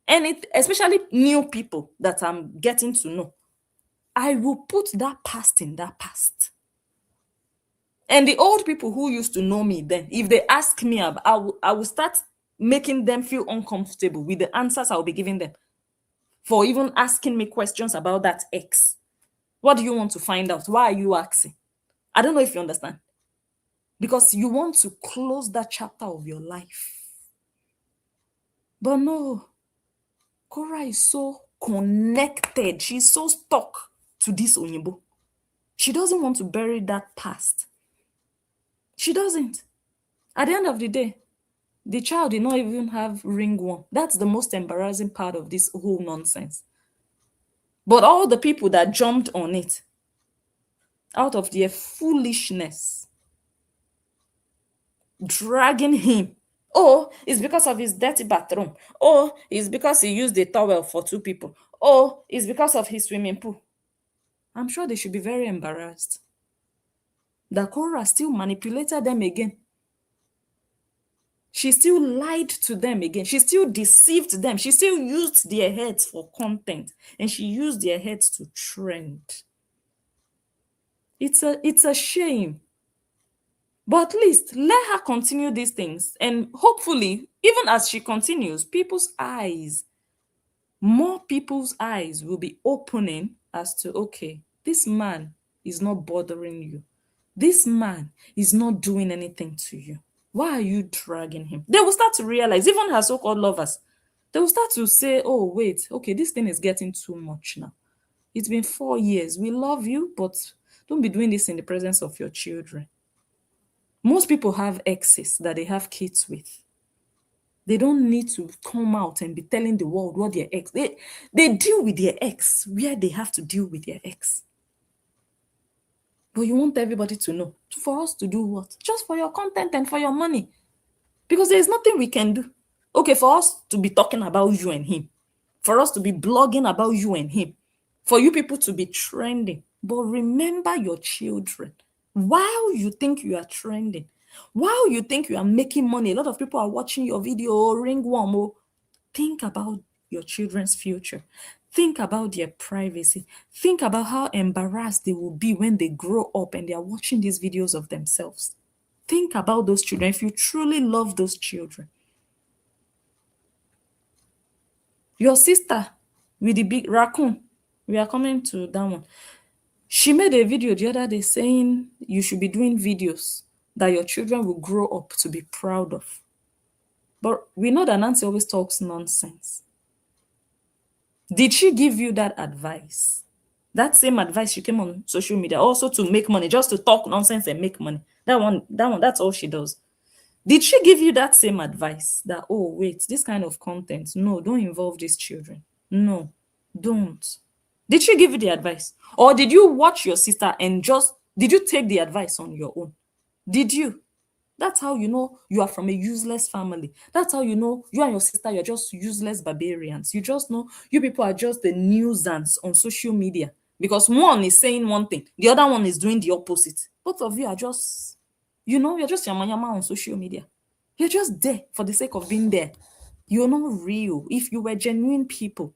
And especially new people that I'm getting to know. I will put that past in that past. And the old people who used to know me then, if they ask me, I will start making them feel uncomfortable with the answers I'll be giving them, for even asking me questions about that ex. What do you want to find out? Why are you asking? I don't know if you understand. Because you want to close that chapter of your life. But no, Cora is so connected. She's so stuck to this Onyibo. She doesn't want to bury that past. She doesn't. At the end of the day, the child did not even have ringworm. That's the most embarrassing part of this whole nonsense. But all the people that jumped on it, out of their foolishness, dragging him. Oh, it's because of his dirty bathroom. Oh, it's because he used a towel for 2 people. Oh, it's because of his swimming pool. I'm sure they should be very embarrassed that Cora still manipulated them again. She still lied to them again. She still deceived them. She still used their heads for content, and she used their heads to trend. It's a shame. But at least let her continue these things. And hopefully, even as she continues, more people's eyes will be opening as to, okay, this man is not bothering you. This man is not doing anything to you. Why are you dragging him? They will start to realize, even her so-called lovers, they will start to say, oh, wait, okay, this thing is getting too much now. It's been 4 years. We love you, but don't be doing this in the presence of your children. Most people have exes that they have kids with. They don't need to come out and be telling the world what their ex. They deal with their ex where they have to deal with their ex. But you want everybody to know. For us to do what? Just for your content and for your money. Because there's nothing we can do. Okay, for us to be talking about you and him. For us to be blogging about you and him. For you people to be trending. But remember your children. While you think you are trending, while you think you are making money, a lot of people are watching your video, ringworm. Think about your children's future. Think about their privacy. Think about how embarrassed they will be when they grow up and they are watching these videos of themselves. Think about those children if you truly love those children. Your sister with the big raccoon, we are coming to that one. She made a video the other day saying you should be doing videos that your children will grow up to be proud of. But we know that Nancy always talks nonsense. Did she give you that advice? That same advice she came on social media also to make money, just to talk nonsense and make money. That one, that's all she does. Did she give you that same advice that, oh, wait, this kind of content, no, don't involve these children. No, don't. Did she give you the advice? Or did you watch your sister and did you take the advice on your own? Did you? That's how you know you are from a useless family. That's how you know you and your sister, you're just useless barbarians. You just know you people are just the nuisance on social media. Because one is saying one thing, the other one is doing the opposite. Both of you are just, you're just yama on social media. You're just there for the sake of being there. You're not real. If you were genuine people,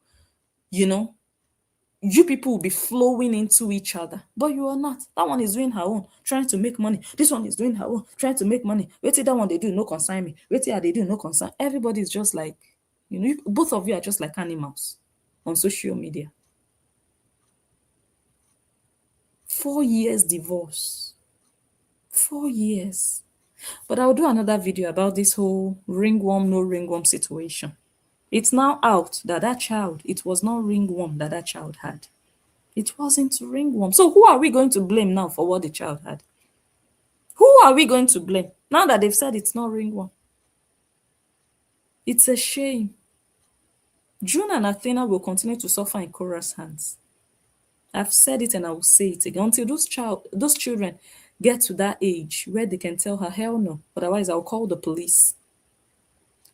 you people will be flowing into each other, but you are not. That one is doing her own, trying to make money. This one is doing her own, trying to make money. Wait till that one they do, no concern me. Wait till they do, no concern. Everybody is just like, both of you are just like animals on social media. 4 years divorce. 4 years. But I'll do another video about this whole ringworm, no ringworm situation. It's now out that child, it was not ringworm that child had. It wasn't ringworm. So who are we going to blame now for what the child had? Who are we going to blame now that they've said it's not ringworm? It's a shame. June and Athena will continue to suffer in Cora's hands. I've said it and I will say it again. Until those children get to that age where they can tell her, hell no, otherwise I'll call the police.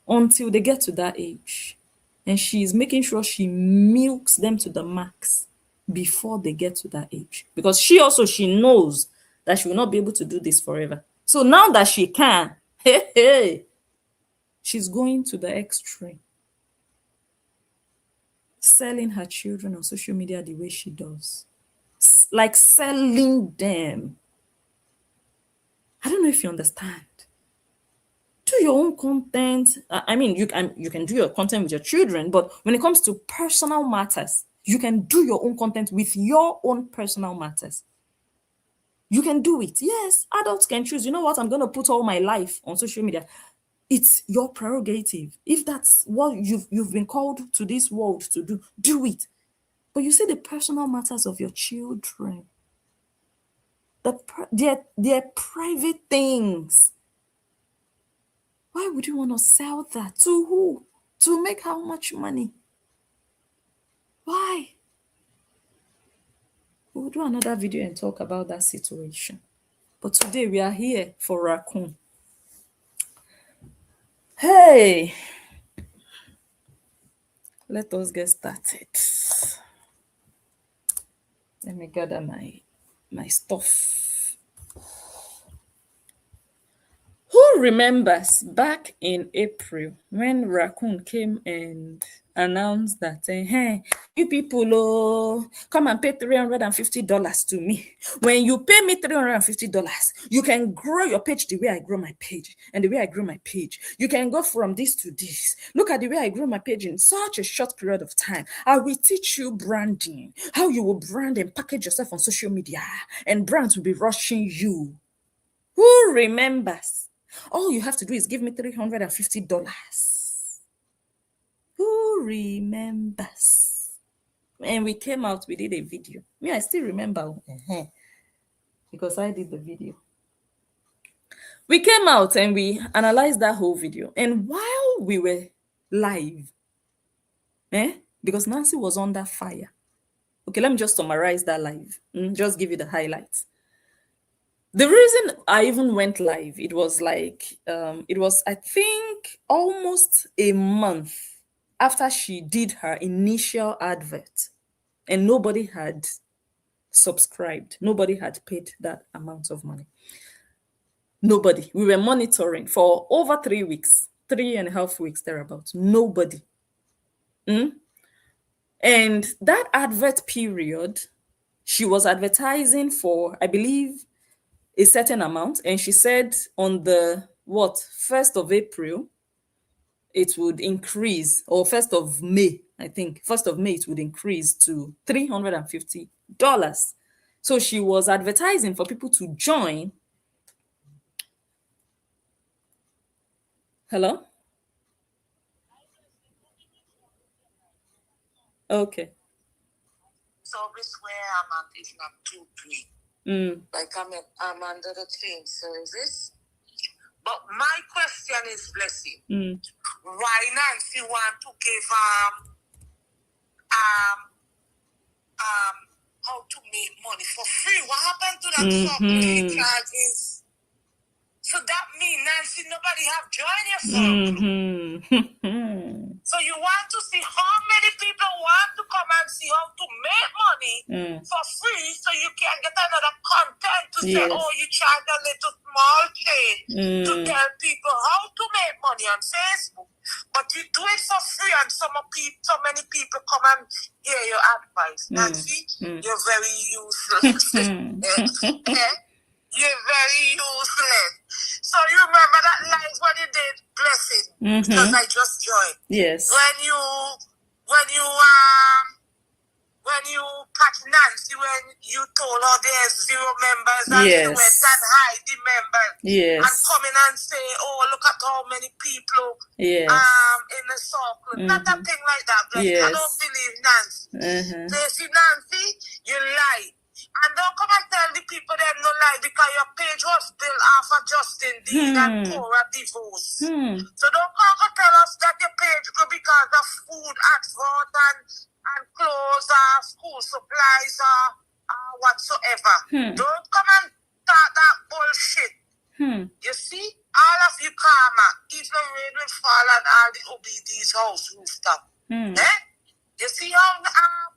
Until they get to that age. And she is making sure she milks them to the max before they get to that age. Because she knows that she will not be able to do this forever. So now that she can, she's going to the extreme. Selling her children on social media the way she does. Like selling them. I don't know if you understand. Do your own content. I mean, you can do your content with your children, but when it comes to personal matters, you can do your own content with your own personal matters. You can do it. Yes, adults can choose. You know what? I'm going to put all my life on social media. It's your prerogative. If that's what you've been called to this world to do, do it. But you see the personal matters of your children, their private things. Why would you want to sell that? To who? To make how much money? Why? We'll do another video and talk about that situation. But today we are here for Raccoon. Hey, let us get started. Let me gather my stuff. Who remembers back in April when Raccoon came and announced that, hey, you people, come and pay $350 to me. When you pay me $350, you can grow your page the way I grow my page. And the way I grow my page, you can go from this to this. Look at the way I grow my page in such a short period of time. I will teach you branding, how you will brand and package yourself on social media, and brands will be rushing you. Who remembers? All you have to do is give me $350. Who remembers? And we came out, we did a video. Me, I still remember because I did the video. We came out and we analyzed that whole video. And while we were live, because Nancy was under fire. Okay, let me just summarize that live. Just give you the highlights. The reason I even went live, it was like, I think, almost a month after she did her initial advert, and nobody had subscribed. Nobody had paid that amount of money. Nobody. We were monitoring for over 3 weeks, 3.5 weeks, thereabouts. Nobody. And that advert period, she was advertising for, I believe, a certain amount, and she said on the 1st of April it would increase, or 1st of May, I think 1st of May it would increase to $350. So she was advertising for people to join. Hello? Okay. Service where I'm at is not too great. Like I'm under the change service. But my question is, Blessing, why Nancy want to give how to make money for free? What happened to that software charges? So that means Nancy, nobody have joined your circle. So you want to see how many people want to come and see how to make money for free, so you can get another content to say, oh, you charge a little small change to tell people how to make money on Facebook. But you do it for free, and so many people come and hear your advice. Nancy, you're very useless. You're very useless. So you remember that live when you did Blessing? Because I just joined. Yes. When you catch Nancy, when you told her there's 0 members, and she went and hide the members. Yes. And come in and say, oh, look at how many people in the circle. Not a thing like that, Blessing. I don't believe Nancy. They see Nancy, you lie. And don't come and tell the people them no lie, because your page was built off of Justin Dean and Cora divorce. So don't come and tell us that your page grew because of food advert and clothes or school supplies or whatsoever. Don't come and start that bullshit. You see, all of you karma, even rain will fall on all the OBD's house rooftop. You see how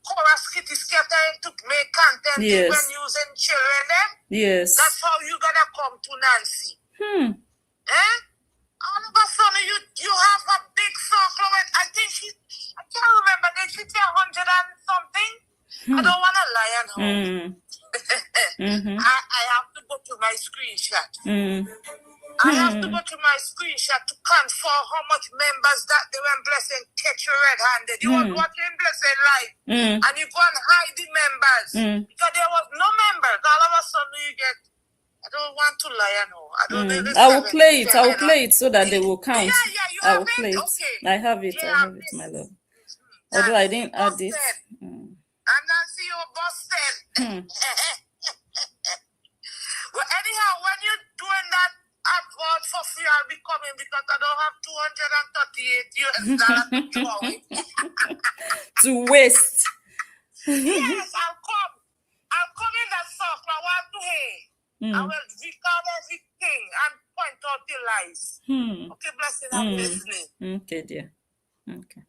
Cora Skitty Skepta to make content when using children them? Yes. That's how you gonna come to Nancy. All of a sudden you have a big circle. I can't remember, did she say 100 and something? I don't wanna lie on her. I have to go to my screenshot. I have to go to my screenshot to confirm how much members that they were blessing catch you red-handed. You was watching blessing live, and you go and hide the members because there was no members. All of a sudden you get. I don't want to lie, I know. I don't know. I will play it. I will play it so that they will count. Yeah, you I have will play it. Okay. I have it. Yeah, I have it, my love. Although I didn't add it. I'm not seeing you busted. Well, anyhow, when you're doing that advert for free, I'll be coming because I don't have $238 to waste. Yes, I'll come. I'll come in that soft. I want to hear. I will record everything and point out the lies. Okay, blessing, I'm listening. Okay, dear. Okay.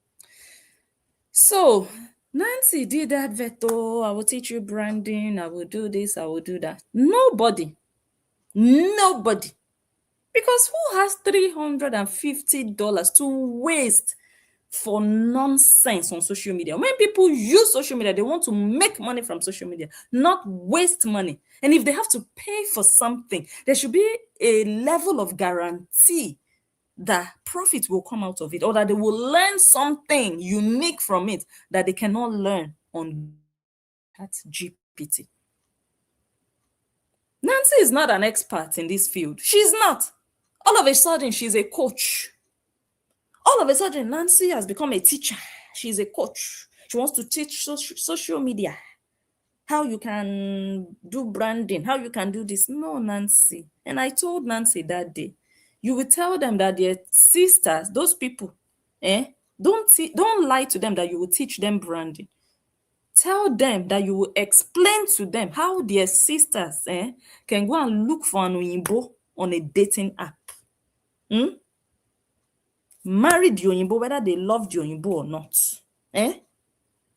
So, Nancy did that veto. I will teach you branding. I will do this. I will do that. Nobody. Because who has $350 to waste for nonsense on social media? When people use social media, they want to make money from social media, not waste money. And if they have to pay for something, there should be a level of guarantee that profit will come out of it, or that they will learn something unique from it that they cannot learn on that GPT. Nancy is not an expert in this field. She's not. All of a sudden, she's a coach. All of a sudden, Nancy has become a teacher. She's a coach. She wants to teach social media, how you can do branding, how you can do this. No, Nancy. And I told Nancy that day, you will tell them that their sisters, those people, don't lie to them that you will teach them branding. Tell them that you will explain to them how their sisters can go and look for an Oyinbo on a dating app. Marry the Oyinbo, whether they love the Oyinbo or not. And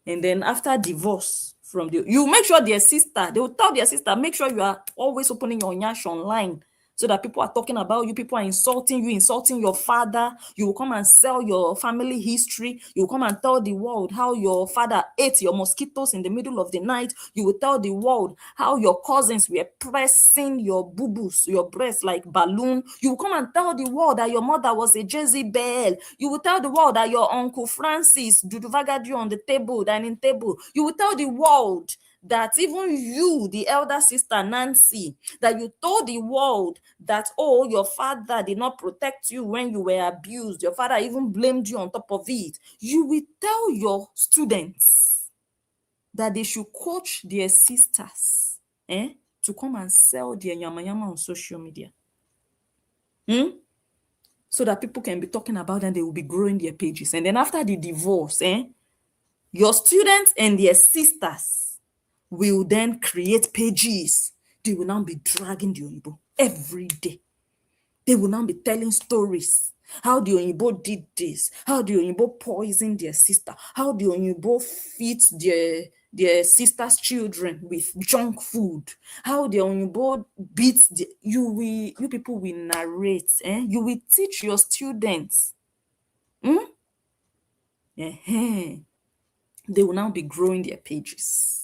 then after divorce from you make sure their sister, they will tell their sister, make sure you are always opening your nyash online, so that people are talking about you, people are insulting you, insulting your father. You will come and sell your family history. You will come and tell the world how your father ate your mosquitoes in the middle of the night. You will tell the world how your cousins were pressing your boo-boos, your breasts like balloon. You will come and tell the world that your mother was a Jezebel. You will tell the world that your Uncle Francis duduvagad you on the table, dining table. You will tell the world that even you, the elder sister Nancy, that you told the world that, oh, your father did not protect you when you were abused. Your father even blamed you on top of it. You will tell your students that they should coach their sisters to come and sell their yama on social media. So that people can be talking about them, they will be growing their pages. And then after the divorce, your students and their sisters will then create pages. They will now be dragging the Oyinbo every day. They will now be telling stories. How the Oyinbo did this. How the Oyinbo poisoned their sister. How the Oyinbo feeds their sister's children with junk food. How the Oyinbo beats you people will narrate. You will teach your students. They will now be growing their pages.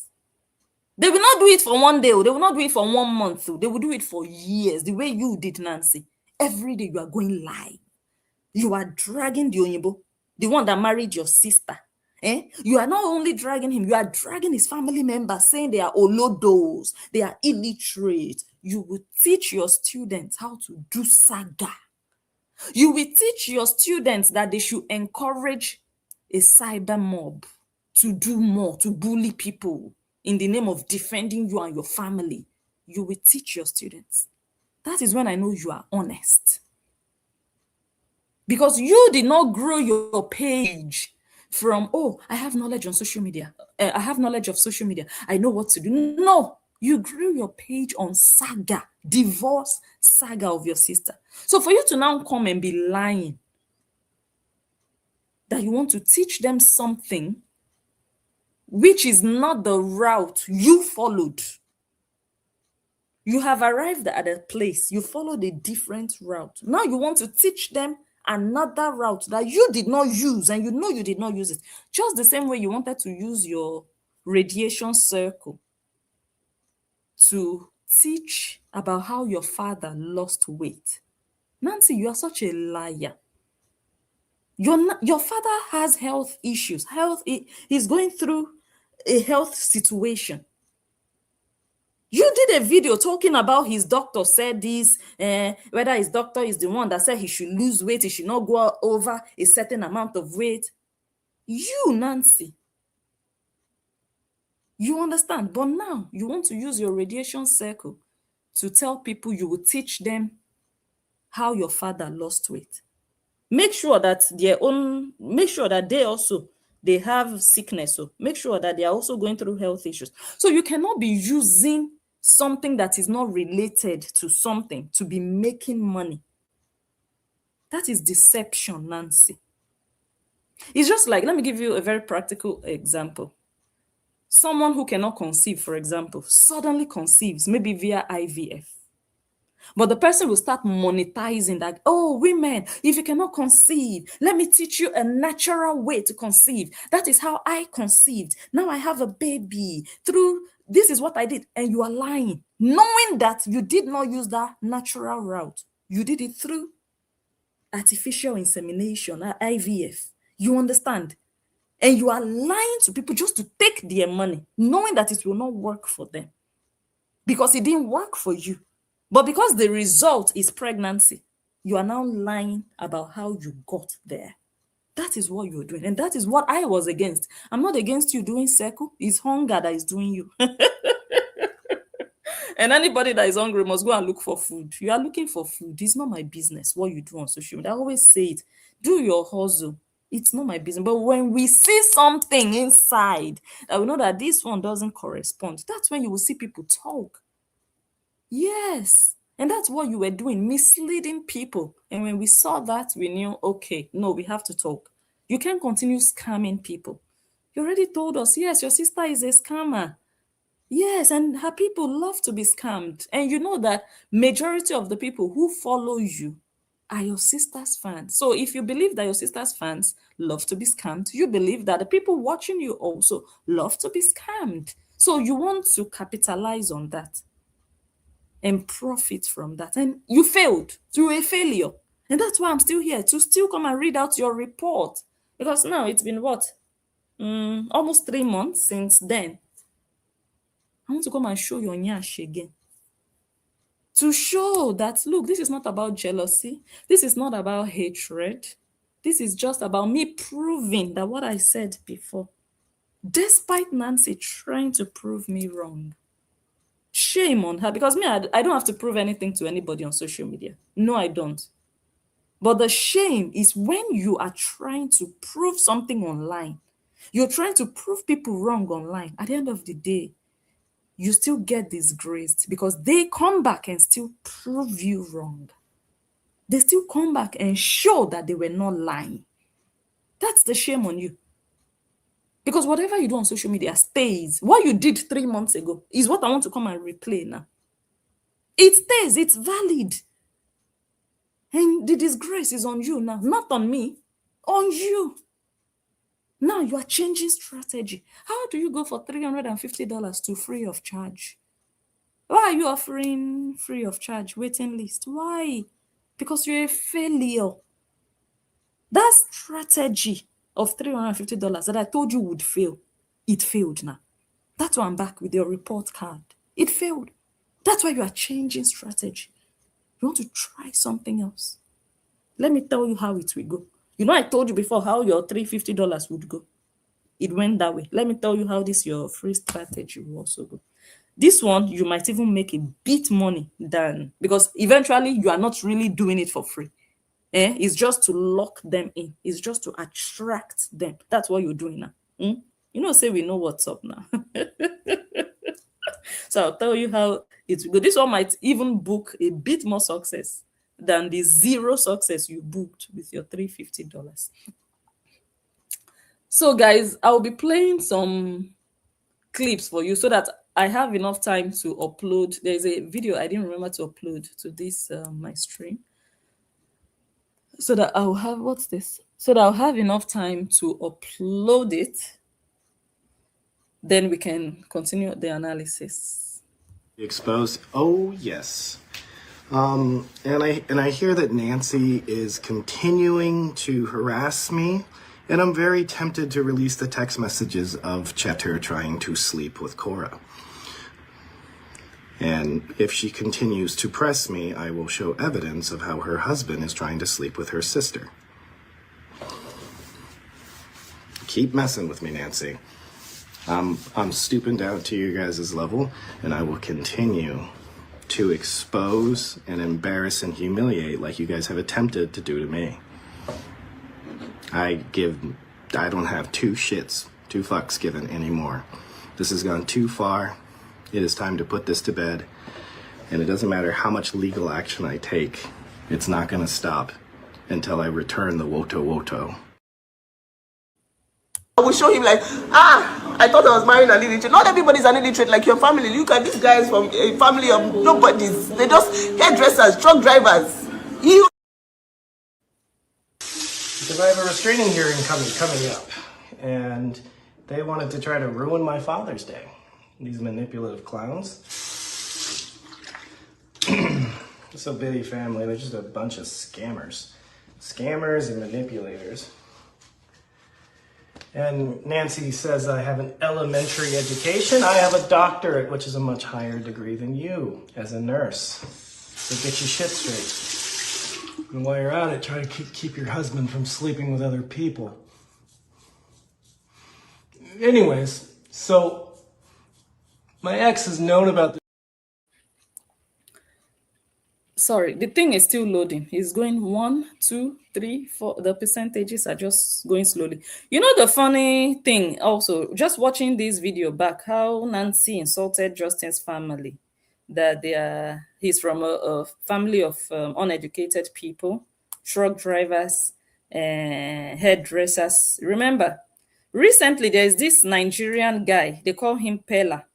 They will not do it for one day. They will not do it for 1 month. They will do it for years, the way you did, Nancy. Every day you are going live. You are dragging the Oyinbo, the one that married your sister. You are not only dragging him, you are dragging his family members, saying they are olodos, they are illiterate. You will teach your students how to do saga. You will teach your students that they should encourage a cyber mob to do more, to bully people in the name of defending you and your family. You will teach your students. That is when I know you are honest. Because you did not grow your page from, oh, I have knowledge on social media. I have knowledge of social media. I know what to do. No, you grew your page on saga, divorce saga of your sister. So for you to now come and be lying that you want to teach them something which is not the route you followed. You have arrived at a place, you followed a different route. Now you want to teach them another route that you did not use, and you know you did not use it. Just the same way you wanted to use your radiation circle to teach about how your father lost weight. Nancy, you are such a liar. Your father has health issues. He's going through a health situation. You did a video talking about his doctor said this, whether his doctor is the one that said he should lose weight, he should not go over a certain amount of weight. You, Nancy, you understand, but now you want to use your radiation circle to tell people you will teach them how your father lost weight. Make sure that they have sickness. So make sure that they are also going through health issues. So you cannot be using something that is not related to something to be making money. That is deception, Nancy. It's just like, let me give you a very practical example. Someone who cannot conceive, for example, suddenly conceives, maybe via IVF. But the person will start monetizing that, oh, women, if you cannot conceive, let me teach you a natural way to conceive. That is how I conceived. Now I have a baby. This is what I did. And you are lying, knowing that you did not use that natural route. You did it through artificial insemination, IVF. You understand? And you are lying to people just to take their money, knowing that it will not work for them. Because it didn't work for you. But because the result is pregnancy, you are now lying about how you got there. That is what you're doing. And that is what I was against. I'm not against you doing circle. It's hunger that is doing you. And anybody that is hungry must go and look for food. You are looking for food. It's not my business what you do on social media. I always say it. Do your hustle. It's not my business. But when we see something inside that we know that this one doesn't correspond, that's when you will see people talk. Yes. And that's what you were doing, misleading people. And when we saw that, we knew, okay, no, we have to talk. You can't continue scamming people. You already told us, yes, your sister is a scammer. Yes, and her people love to be scammed. And you know that majority of the people who follow you are your sister's fans. So if you believe that your sister's fans love to be scammed, you believe that the people watching you also love to be scammed. So you want to capitalize on that and profit from that. And you failed. You were a failure. And that's why I'm still here, to still come and read out your report. Because now it's been what? Almost 3 months since then. I want to come and show your nyash again. To show that, look, this is not about jealousy. This is not about hatred. This is just about me proving that what I said before, despite Nancy trying to prove me wrong. Shame on her, because me, I don't have to prove anything to anybody on social media. No, I don't. But the shame is when you are trying to prove something online. You're trying to prove people wrong online. At the end of the day, you still get disgraced because they come back and still prove you wrong. They still come back and show that they were not lying. That's the shame on you. Because whatever you do on social media stays. What you did 3 months ago is what I want to come and replay now. It stays, it's valid. And the disgrace is on you now, not on me, on you. Now you are changing strategy. How do you go for $350 to free of charge? Why are you offering free of charge waiting list? Why? Because you're a failure. That strategy of $350 that I told you would fail, it failed now. That's why I'm back with your report card. It failed. That's why you are changing strategy. You want to try something else. Let me tell you how it will go. You know, I told you before how your $350 would go. It went that way. Let me tell you how this your free strategy will also go. This one, you might even make a bit money than, because eventually you are not really doing it for free. It's just to lock them in. It's just to attract them. That's what you're doing now. You know, say we know what's up now. So I'll tell you how it will go. This one might even book a bit more success than the zero success you booked with your $350. So guys, I'll be playing some clips for you so that I have enough time to upload. There's a video I didn't remember to upload to this my stream. So that I'll have, what's this? So that I'll have enough time to upload it. Then we can continue the analysis. Exposed. Oh, yes. And I hear that Nancy is continuing to harass me, and I'm very tempted to release the text messages of Chetter trying to sleep with Cora. And if she continues to press me, I will show evidence of how her husband is trying to sleep with her sister. Keep messing with me, Nancy. I'm stooping down to you guys' level, and I will continue to expose and embarrass and humiliate like you guys have attempted to do to me. I don't have two fucks given anymore. This has gone too far. It is time to put this to bed. And it doesn't matter how much legal action I take, it's not gonna stop until I return the Woto Woto. I will show him like, I thought I was marrying an illiterate. Not everybody's an illiterate like your family. Look at these guys from a family of nobodies. They're just hairdressers, truck drivers. Because I have a restraining hearing coming up. And they wanted to try to ruin my Father's Day. These manipulative clowns. It's a bitty family. They're just a bunch of scammers. Scammers and manipulators. And Nancy says I have an elementary education. I have a doctorate, which is a much higher degree than you as a nurse. So get your shit straight. And while you're at it, try to keep your husband from sleeping with other people. Anyways, so my ex has known about this. Sorry, the thing is still loading. It's going 1, 2, 3, 4. The percentages are just going slowly. You know the funny thing also, just watching this video back, how Nancy insulted Justin's family, that he's from a family of uneducated people, truck drivers, hairdressers. Remember, recently there's this Nigerian guy, they call him Pella.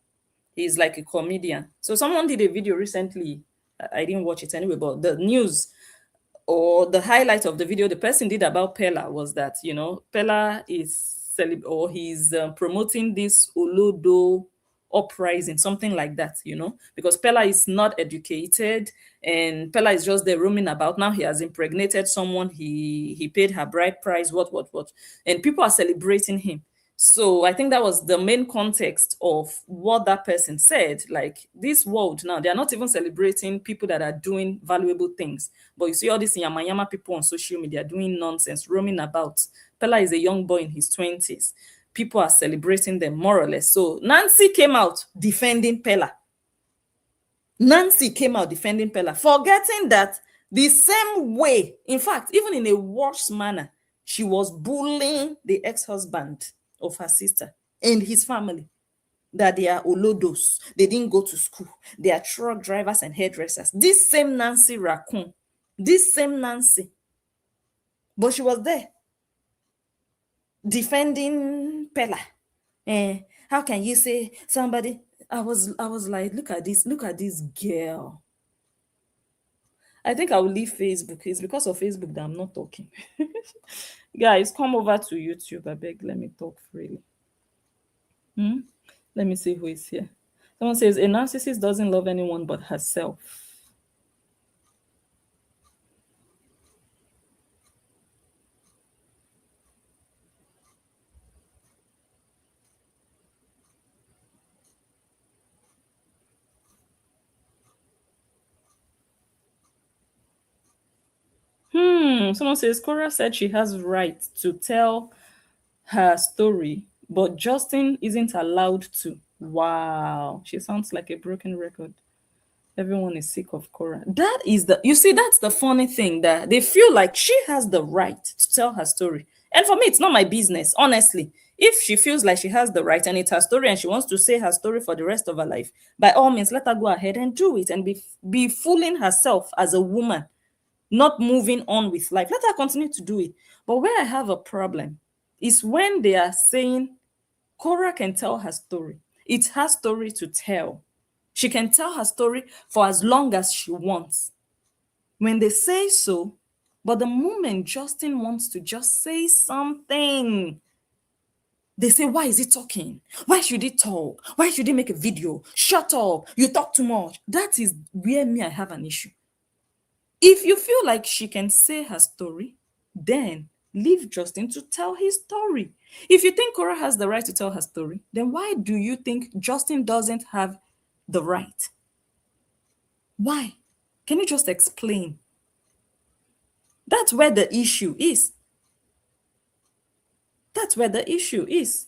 He's like a comedian. So someone did a video recently. I didn't watch it anyway, but the news or the highlight of the video the person did about Pella was that, Pella is he's promoting this Olodo uprising, something like that, because Pella is not educated and Pella is just there roaming about. Now he has impregnated someone, he paid her bride price, what, and people are celebrating him. So I think that was the main context of what that person said. Like, this world now, they are not even celebrating people that are doing valuable things. But you see all these yama people on social media doing nonsense, roaming about. Pella is a young boy in his 20s. People are celebrating them more or less. So Nancy came out defending Pella. Forgetting that the same way, in fact, even in a worse manner, she was bullying the ex-husband of her sister and his family, that they are olodos, they didn't go to school, they are truck drivers and hairdressers. This same Nancy Raccoon, this same Nancy, but she was there defending Pella. How can you say somebody? I was like, look at this girl. I think I will leave Facebook. It's because of Facebook that I'm not talking. Guys, come over to YouTube. I beg, let me talk freely. Let me see who is here. Someone says, a narcissist doesn't love anyone but herself. Someone says, Cora said she has right to tell her story, but Justin isn't allowed to. Wow, she sounds like a broken record. Everyone is sick of Cora. That's the funny thing, that they feel like she has the right to tell her story. And for me, it's not my business, honestly. If she feels like she has the right and it's her story and she wants to say her story for the rest of her life, by all means, let her go ahead and do it and be fooling herself as a woman, not moving on with life. Let her continue to do it. But where I have a problem is when they are saying Cora can tell her story. It's her story to tell. She can tell her story for as long as she wants. When they say so, but the moment Justin wants to just say something, they say, why is he talking? Why should he talk? Why should he make a video? Shut up. You talk too much. That is where I have an issue. If you feel like she can say her story, then leave Justin to tell his story. If you think Cora has the right to tell her story, then why do you think Justin doesn't have the right? Why? Can you just explain? That's where the issue is. That's where the issue is.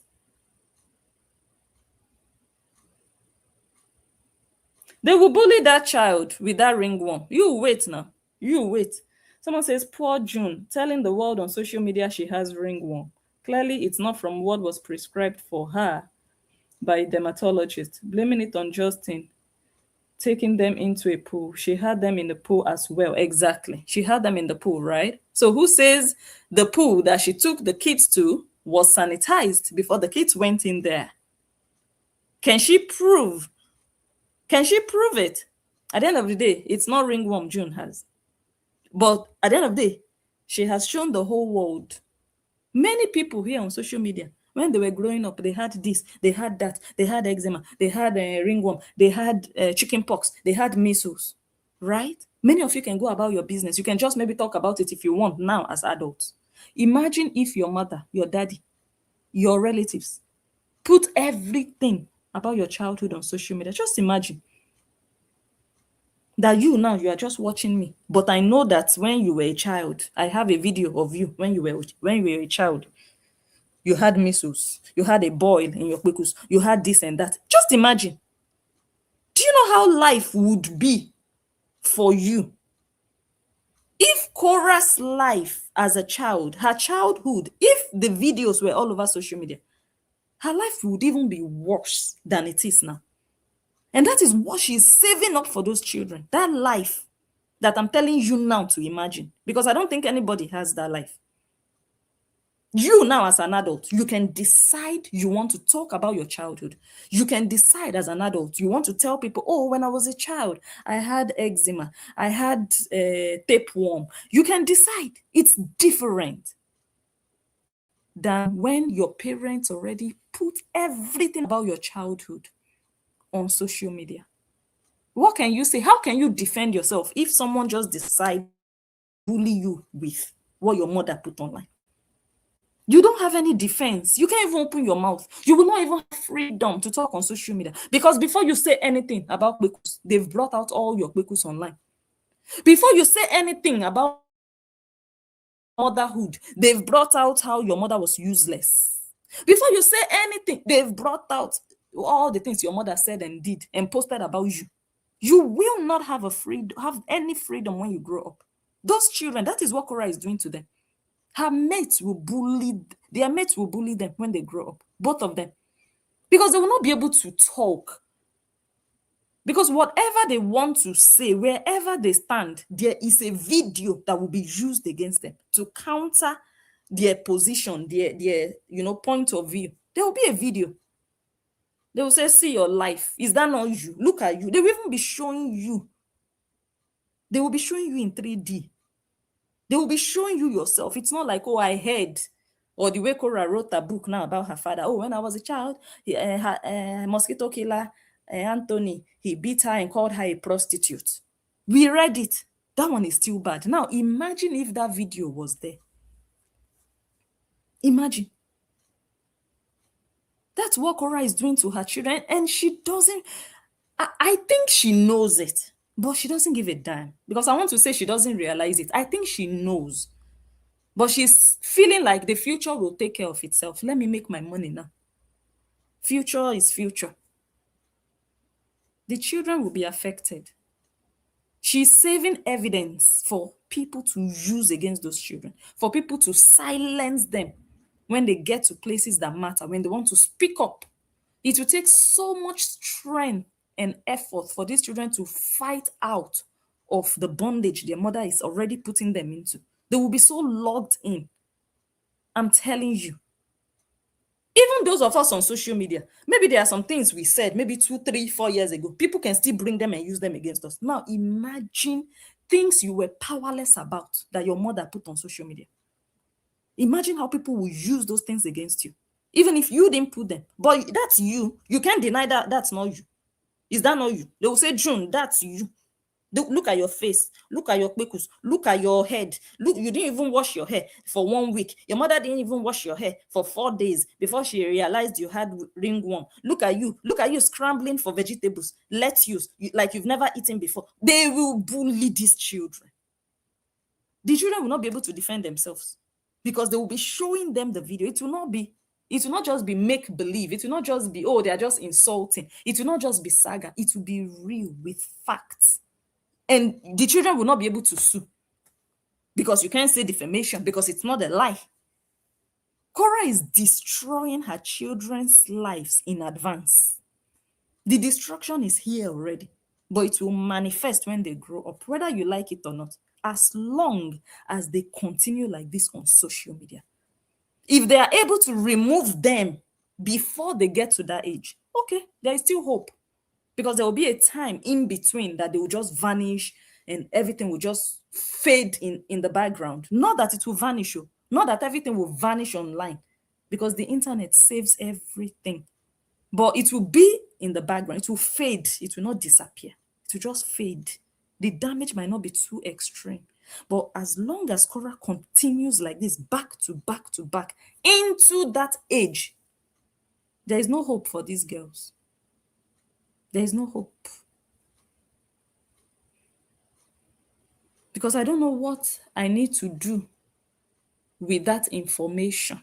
They will bully that child with that ringworm. You wait now. You wait. Someone says, poor June, telling the world on social media she has ringworm. Clearly, it's not from what was prescribed for her by a dermatologist. Blaming it on Justin, taking them into a pool. She had them in the pool as well. Exactly. She had them in the pool, right? So who says the pool that she took the kids to was sanitized before the kids went in there? Can she prove? Can she prove it? At the end of the day, it's not ringworm June has. But at the end of the day, she has shown the whole world. Many people here on social media, when they were growing up, they had this, they had that, they had eczema, they had ringworm, they had chicken pox, they had measles, right? Many of you can go about your business. You can just maybe talk about it if you want now as adults. Imagine if your mother, your daddy, your relatives put everything about your childhood on social media. Just imagine that you are just watching me, but I know that when you were a child, I have a video of you when you were a child. You had measles, you had a boil in your kwekus, you had this and that. Just imagine. Do you know how life would be for you if Cora's life as a child, her childhood, if the videos were all over social media, her life would even be worse than it is now. And that is what she's saving up for those children. That life that I'm telling you now to imagine. Because I don't think anybody has that life. You now as an adult, you can decide you want to talk about your childhood. You can decide as an adult, you want to tell people, oh, when I was a child, I had eczema, I had tapeworm. You can decide. It's different than when your parents already put everything about your childhood on social media. What can you say? How can you defend yourself if someone just decides to bully you with what your mother put online? You don't have any defense. You can't even open your mouth. You will not even have freedom to talk on social media. Because before you say anything about kwekus, they've brought out all your kwekus online. Before you say anything about motherhood, they've brought out how your mother was useless. Before you say anything, they've brought out all the things your mother said and did and posted about you. You will not have any freedom when you grow up. Those children, that is what Cora is doing to them. Their mates will bully them when they grow up, both of them, because they will not be able to talk. Because whatever they want to say, wherever they stand, there is a video that will be used against them to counter their position, their point of view. There will be a video. They will say, see your life. Is that not you? Look at you. They will even be showing you. They will be showing you in 3D. They will be showing you yourself. It's not like, oh, I heard, or the way Cora wrote a book now about her father. Oh, when I was a child, mosquito killer, Anthony, he beat her and called her a prostitute. We read it. That one is still bad. Now, imagine if that video was there. Imagine. That's what Cora is doing to her children, and she doesn't. I think she knows it. But she doesn't give a damn, because I want to say she doesn't realize it. I think she knows. But she's feeling like the future will take care of itself. Let me make my money now. Future is future. The children will be affected. She's saving evidence for people to use against those children, for people to silence them when they get to places that matter, when they want to speak up. It will take so much strength and effort for these children to fight out of the bondage their mother is already putting them into. They will be so logged in. I'm telling you. Even those of us on social media, maybe there are some things we said maybe 2, 3, 4 years ago. People can still bring them and use them against us. Now imagine things you were powerless about that your mother put on social media. Imagine how people will use those things against you. Even if you didn't put them. But that's you. You can't deny that that's not you. Is that not you? They will say, June, that's you. Look at your face. Look at your kpekus. Look at your head. Look, you didn't even wash your hair for 1 week. Your mother didn't even wash your hair for 4 days before she realized you had ringworm. Look at you. Look at you scrambling for vegetables, lettuce, like you've never eaten before. They will bully these children. The children will not be able to defend themselves because they will be showing them the video. It will not just be make believe. It will not just be, oh, they are just insulting. It will not just be saga. It will be real with facts. And the children will not be able to sue because you can't say defamation because it's not a lie. Cora is destroying her children's lives in advance. The destruction is here already, but it will manifest when they grow up, whether you like it or not, as long as they continue like this on social media. If they are able to remove them before they get to that age, okay, there is still hope. Because there will be a time in between that they will just vanish and everything will just fade in the background. Not that it will vanish, not that everything will vanish online, because the internet saves everything. But it will be in the background. It will fade. It will not disappear. It will just fade. The damage might not be too extreme. But as long as Cora continues like this, back to back to back, into that age, there is no hope for these girls. There is no hope. Because I don't know what I need to do with that information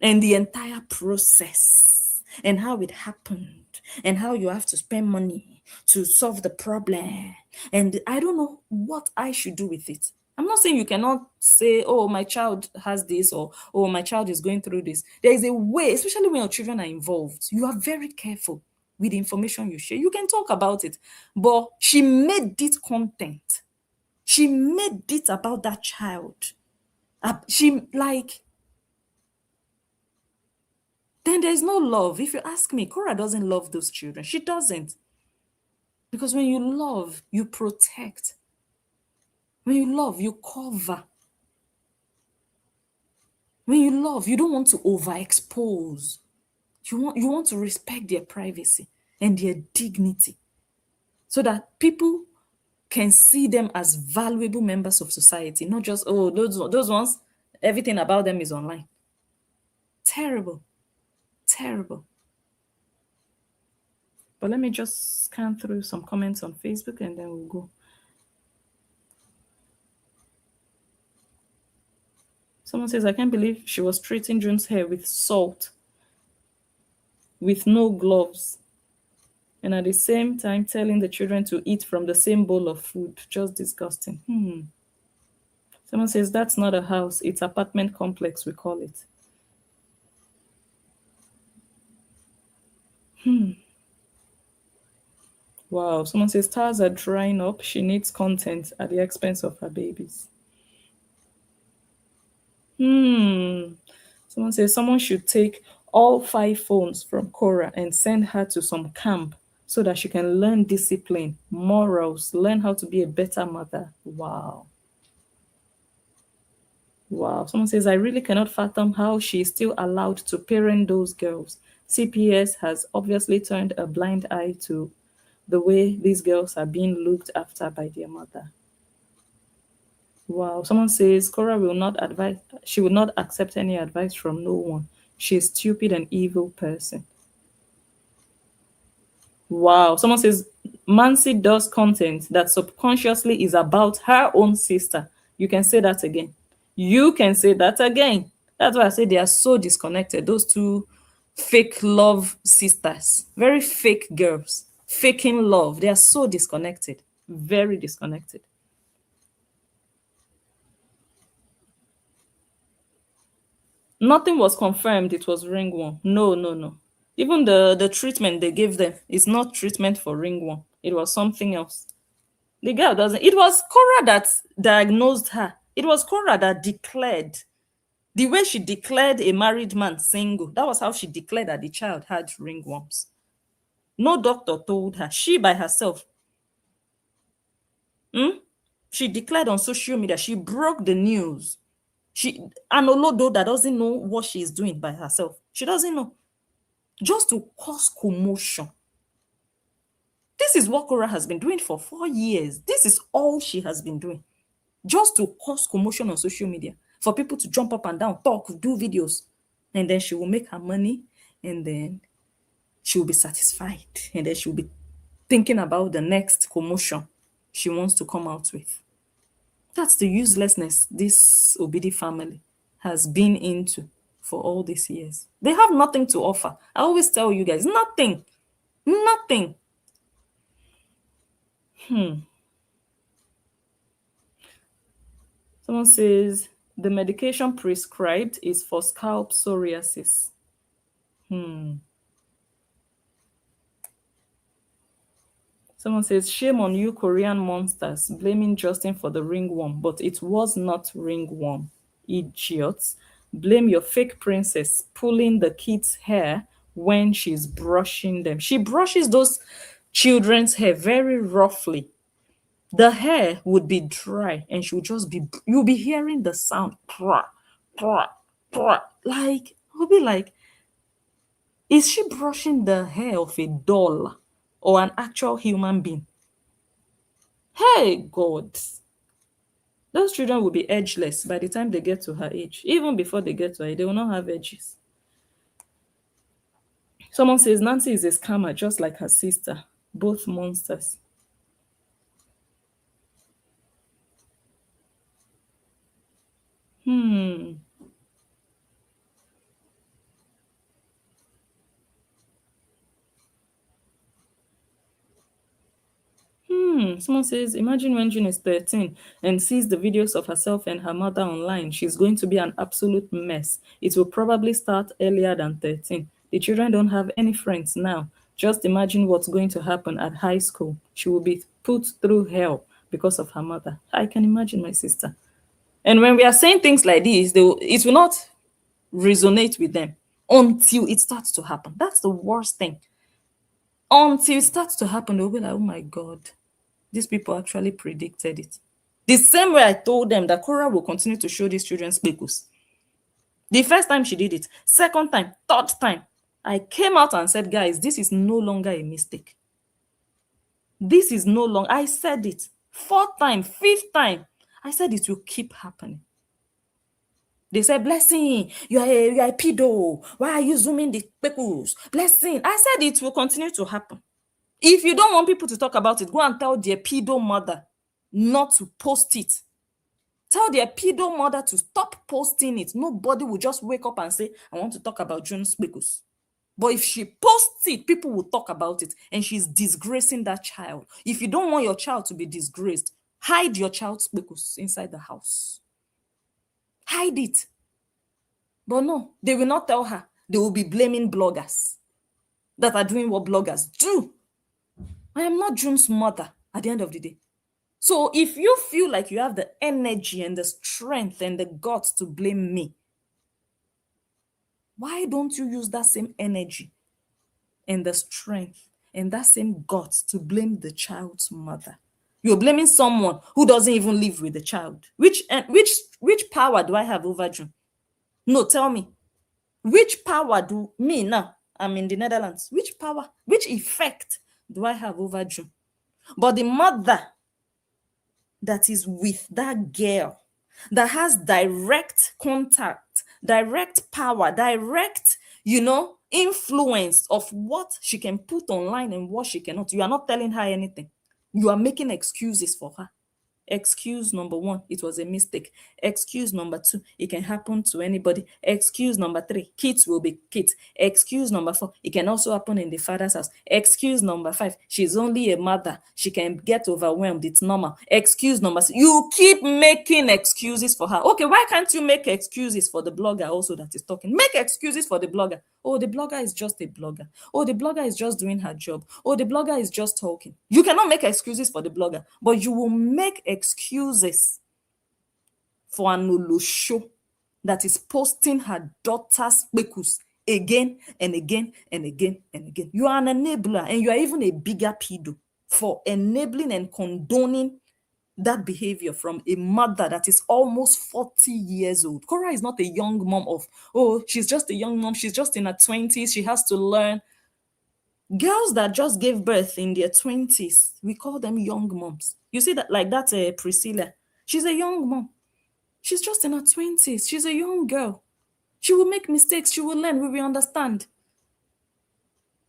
and the entire process and how it happened and how you have to spend money to solve the problem. And I don't know what I should do with it. I'm not saying you cannot say, oh, my child has this, or oh, my child is going through this. There is a way, especially when your children are involved. You are very careful with the information you share. You can talk about it, but she made it content. She made it about that child. Then there's no love. If you ask me, Cora doesn't love those children. She doesn't. Because when you love, you protect. When you love, you cover. When you love, you don't want to overexpose. You want to respect their privacy and their dignity so that people can see them as valuable members of society, not just, oh, those ones, everything about them is online. Terrible. Terrible. But let me just scan through some comments on Facebook and then we'll go. Someone says, I can't believe she was treating June's hair with salt, with no gloves, and at the same time telling the children to eat from the same bowl of food. Just disgusting. Someone says, that's not a house, it's apartment complex, we call it. Wow, someone says, stars are drying up. She needs content at the expense of her babies. Someone says, someone should take all 5 phones from Cora and send her to some camp so that she can learn discipline, morals, learn how to be a better mother. Wow. Wow. Someone says, I really cannot fathom how she is still allowed to parent those girls. CPS has obviously turned a blind eye to the way these girls are being looked after by their mother. Wow. Someone says, Cora will not advise, she will not accept any advice from no one. She is stupid and evil person. Wow. Someone says, Mansi does content that subconsciously is about her own sister. You can say that again. You can say that again. That's why I say they are so disconnected. Those two fake love sisters, very fake girls, faking love. They are so disconnected, very disconnected. Nothing was confirmed it was ringworm. No. Even the treatment they gave them is not treatment for ringworm. It was something else. The girl doesn't. It was Cora that diagnosed her. It was Cora that declared. The way she declared a married man single, that was how she declared that the child had ringworms. No doctor told her. She by herself. She declared on social media. She broke the news. An Olodo that doesn't know what she is doing by herself. She doesn't know. Just to cause commotion. This is what Cora has been doing for 4 years. This is all she has been doing. Just to cause commotion on social media, for people to jump up and down, talk, do videos. And then she will make her money, and then she will be satisfied. And then she will be thinking about the next commotion she wants to come out with. That's the uselessness this Obidi family has been into for all these years. They have nothing to offer. I always tell you guys, nothing. Nothing. Someone says the medication prescribed is for scalp psoriasis. Someone says, shame on you Korean monsters, blaming Justin for the ringworm, but it was not ringworm. Idiots. Blame your fake princess pulling the kids' hair when she's brushing them. She brushes those children's hair very roughly. The hair would be dry and she would just be, you'll be hearing the sound. Like, we'll be like, is she brushing the hair of a doll or an actual human being? Hey, God. Those children will be edgeless by the time they get to her age. Even before they get to her age, they will not have edges. Someone says Nancy is a scammer, just like her sister. Both monsters. Someone says, imagine when June is 13 and sees the videos of herself and her mother online. She's going to be an absolute mess. It will probably start earlier than 13. The children don't have any friends now. Just imagine what's going to happen at high school. She will be put through hell because of her mother. I can imagine my sister. And when we are saying things like this, it will not resonate with them until it starts to happen. That's the worst thing. Until it starts to happen, they'll be like, oh my God, these people actually predicted it. The same way I told them that Cora will continue to show these children speckles. The first time she did it, second time, third time, I came out and said, guys, this is no longer a mistake. This is no longer, I said it, fourth time, fifth time, I said it will keep happening. They said, Blessing, you are a pedo. Why are you zooming the speckles? Blessing, I said it will continue to happen. If you don't want people to talk about it, go and tell their pedo mother not to post it. Tell their pedo mother to stop posting it. Nobody will just wake up and say, I want to talk about June speckles. But if she posts it, people will talk about it, and she's disgracing that child. If you don't want your child to be disgraced, hide your child's speckles inside the house. Hide it. But no, they will not tell her. They will be blaming bloggers that are doing what bloggers do. I am not June's mother at the end of the day. So if you feel like you have the energy and the strength and the guts to blame me, why don't you use that same energy and the strength and that same guts to blame the child's mother? You're blaming someone who doesn't even live with the child. Which power do I have over June? No, tell me. Which power do me now? I'm in the Netherlands. Which power, which effect do I have over June? But the mother that is with that girl, that has direct contact, direct power, direct, influence of what she can put online and what she cannot. You are not telling her anything. You are making excuses for her. Excuse number 1, it was a mistake. Excuse number 2, it can happen to anybody. Excuse number 3, kids will be kids. Excuse number 4, it can also happen in the father's house. Excuse number 5, she's only a mother. She can get overwhelmed. It's normal. Excuse number 6, you keep making excuses for her. Okay, why can't you make excuses for the blogger also that is talking? Make excuses for the blogger. Oh, the blogger is just a blogger. Oh, the blogger is just doing her job. Oh, the blogger is just talking. You cannot make excuses for the blogger, but you will make excuses for an Olosho that is posting her daughter's speckles again and again and again and again. You are an enabler, and you are even a bigger pedo for enabling and condoning that behavior from a mother that is almost 40 years old. Cora is not a young mom of, oh, she's just a young mom. She's just in her 20s. She has to learn. Girls that just gave birth in their 20s, we call them young moms. You see that, like that Priscilla. She's a young mom. She's just in her 20s. She's a young girl. She will make mistakes. She will learn. We will understand.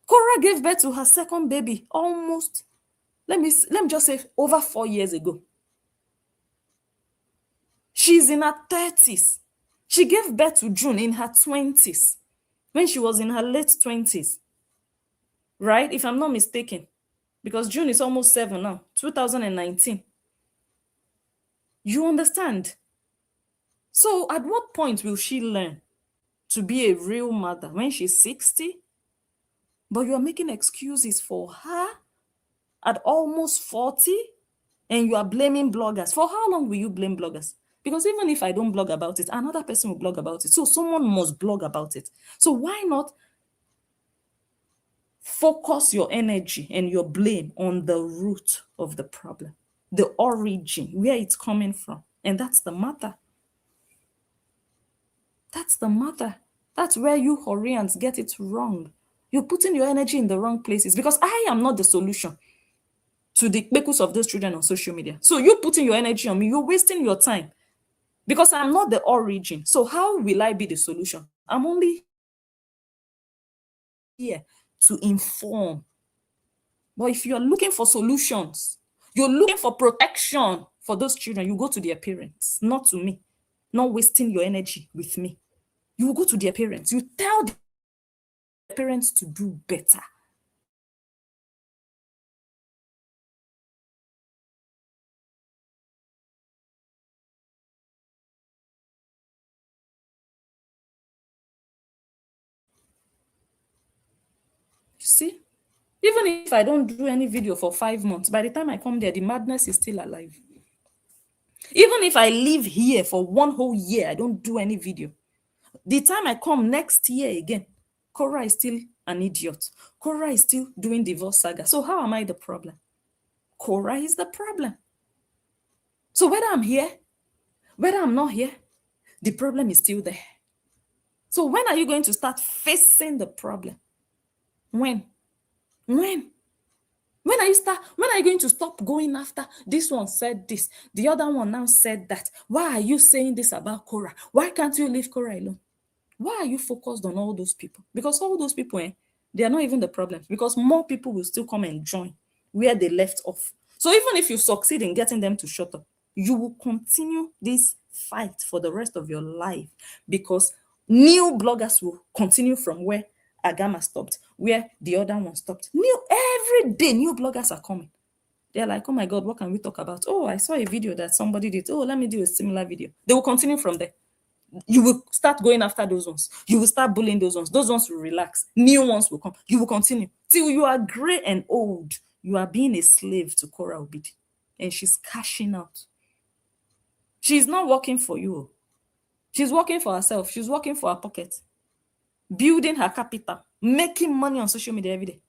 Cora gave birth to her second baby almost, let me just say, over 4 years ago. She's in her 30s. She gave birth to June in her 20s, when she was in her late 20s. Right? If I'm not mistaken. Because June is almost 7 now, 2019. You understand? So at what point will she learn to be a real mother? When she's 60? But you are making excuses for her at almost 40, and you are blaming bloggers. For how long will you blame bloggers? Because even if I don't blog about it, another person will blog about it. So someone must blog about it. So why not focus your energy and your blame on the root of the problem, the origin, where it's coming from? And that's the matter. That's the matter. That's where you Horians get it wrong. You're putting your energy in the wrong places, because I am not the solution to the bekus of those children on social media. So you're putting your energy on me. You're wasting your time, because I'm not the origin. So how will I be the solution? I'm only here to inform. But if you're looking for solutions, you're looking for protection for those children, you go to their parents, not to me. Not wasting your energy with me. You will go to their parents. You tell their parents to do better. You see? Even if I don't do any video for 5 months, by the time I come there, the madness is still alive. Even if I live here for 1 whole year, I don't do any video. The time I come next year again, Cora is still an idiot. Cora is still doing divorce saga. So how am I the problem? Cora is the problem. So whether I'm here, whether I'm not here, the problem is still there. So when are you going to start facing the problem? When? When are you going to stop going after this one said this, the other one now said that? Why are you saying this about Cora? Why can't you leave Cora alone? Why are you focused on all those people? Because all those people, they are not even the problem, because more people will still come and join where they left off. So even if you succeed in getting them to shut up, you will continue this fight for the rest of your life, because new bloggers will continue from where Agama stopped, where the other one stopped. Every day, new bloggers are coming. They're like, oh my God, what can we talk about? Oh, I saw a video that somebody did. Oh, let me do a similar video. They will continue from there. You will start going after those ones. You will start bullying those ones. Those ones will relax. New ones will come. You will continue till you are gray and old. You are being a slave to Cora Obidi, and she's cashing out. She's not working for you. She's working for herself. She's working for her pocket, building her capital, making money on social media every day.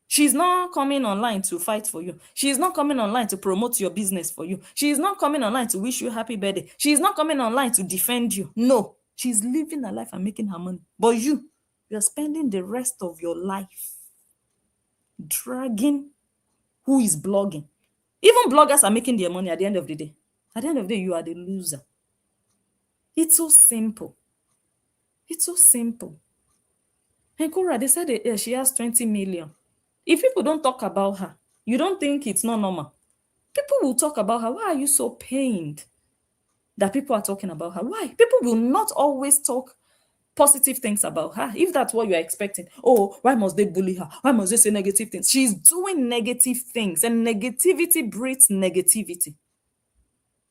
She's not coming online to fight for you. She's not coming online to promote your business for you. She's not coming online to wish you happy birthday. She's not coming online to defend you. No, she's living her life and making her money. But you're spending the rest of your life dragging who is blogging. Even bloggers are making their money at the end of the day. At the end of the day, you are the loser. It's so simple. It's so simple. And Cora, they said she has 20 million. If people don't talk about her, you don't think it's not normal. People will talk about her. Why are you so pained that people are talking about her? Why? People will not always talk positive things about her, if that's what you're expecting. Oh, why must they bully her? Why must they say negative things? She's doing negative things, and negativity breeds negativity.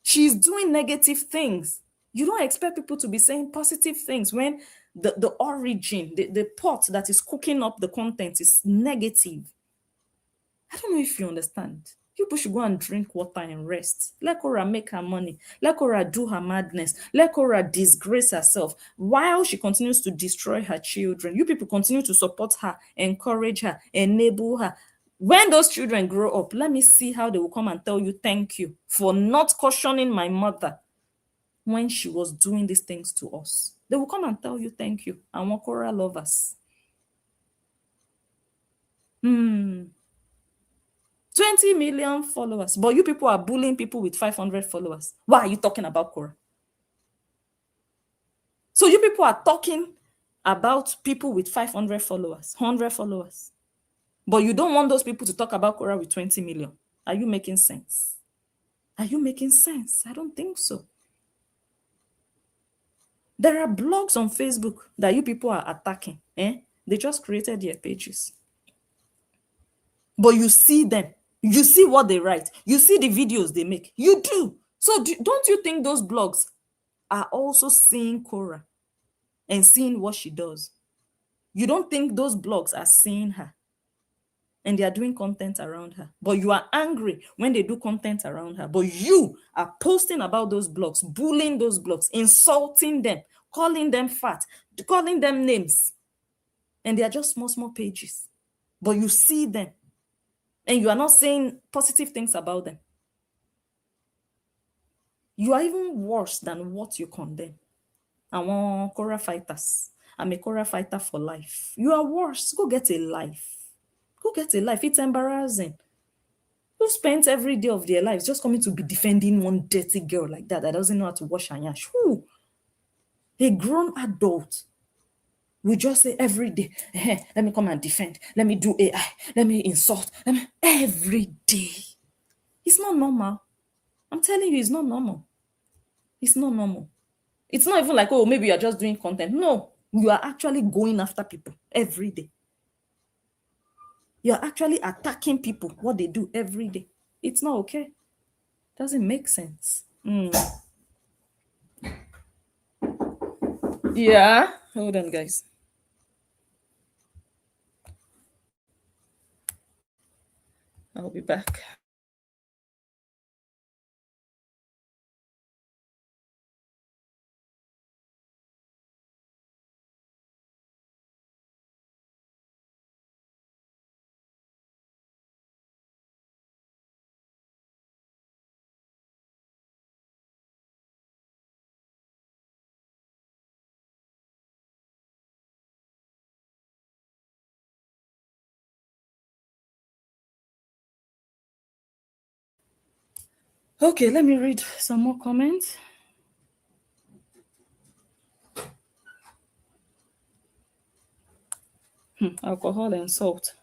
She's doing negative things. You don't expect people to be saying positive things when the origin, the pot that is cooking up the content is negative. I don't know if you understand. People should go and drink water and rest. Let Cora make her money. Let Cora do her madness. Let Cora disgrace herself while she continues to destroy her children. You people continue to support her, encourage her, enable her. When those children grow up, let me see how they will come and tell you thank you for not cautioning my mother when she was doing these things to us. They will come and tell you thank you. And Cora lovers. 20 million followers, but you people are bullying people with 500 followers. Why are you talking about Quora? So you people are talking about people with 500 followers, 100 followers, but you don't want those people to talk about Quora with 20 million. Are you making sense? Are you making sense? I don't think so. There are blogs on Facebook that you people are attacking. They just created their pages. But you see them. You see what they write. You see the videos they make. You do. So don't you think those blogs are also seeing Quora and seeing what she does? You don't think those blogs are seeing her and they are doing content around her? But you are angry when they do content around her. But you are posting about those blogs, bullying those blogs, insulting them, calling them fat, calling them names. And they are just small pages. But you see them. And you are not saying positive things about them. You are even worse than what you condemn. I want Quora fighters. I'm a Quora fighter for life. You are worse. Go get a life. Go get a life. It's embarrassing. Who spent every day of their lives just coming to be defending one dirty girl like that doesn't know how to wash her hands? Who? A grown adult we just say every day, let me come and defend. Let me do AI. Let me insult. Every day. It's not normal. I'm telling you, it's not normal. It's not normal. It's not even like, oh, maybe you're just doing content. No, you are actually going after people every day. You're actually attacking people, what they do every day. It's not okay. Doesn't make sense. Yeah. Hold on, guys. I'll be back. Okay, let me read some more comments. Alcohol and salt.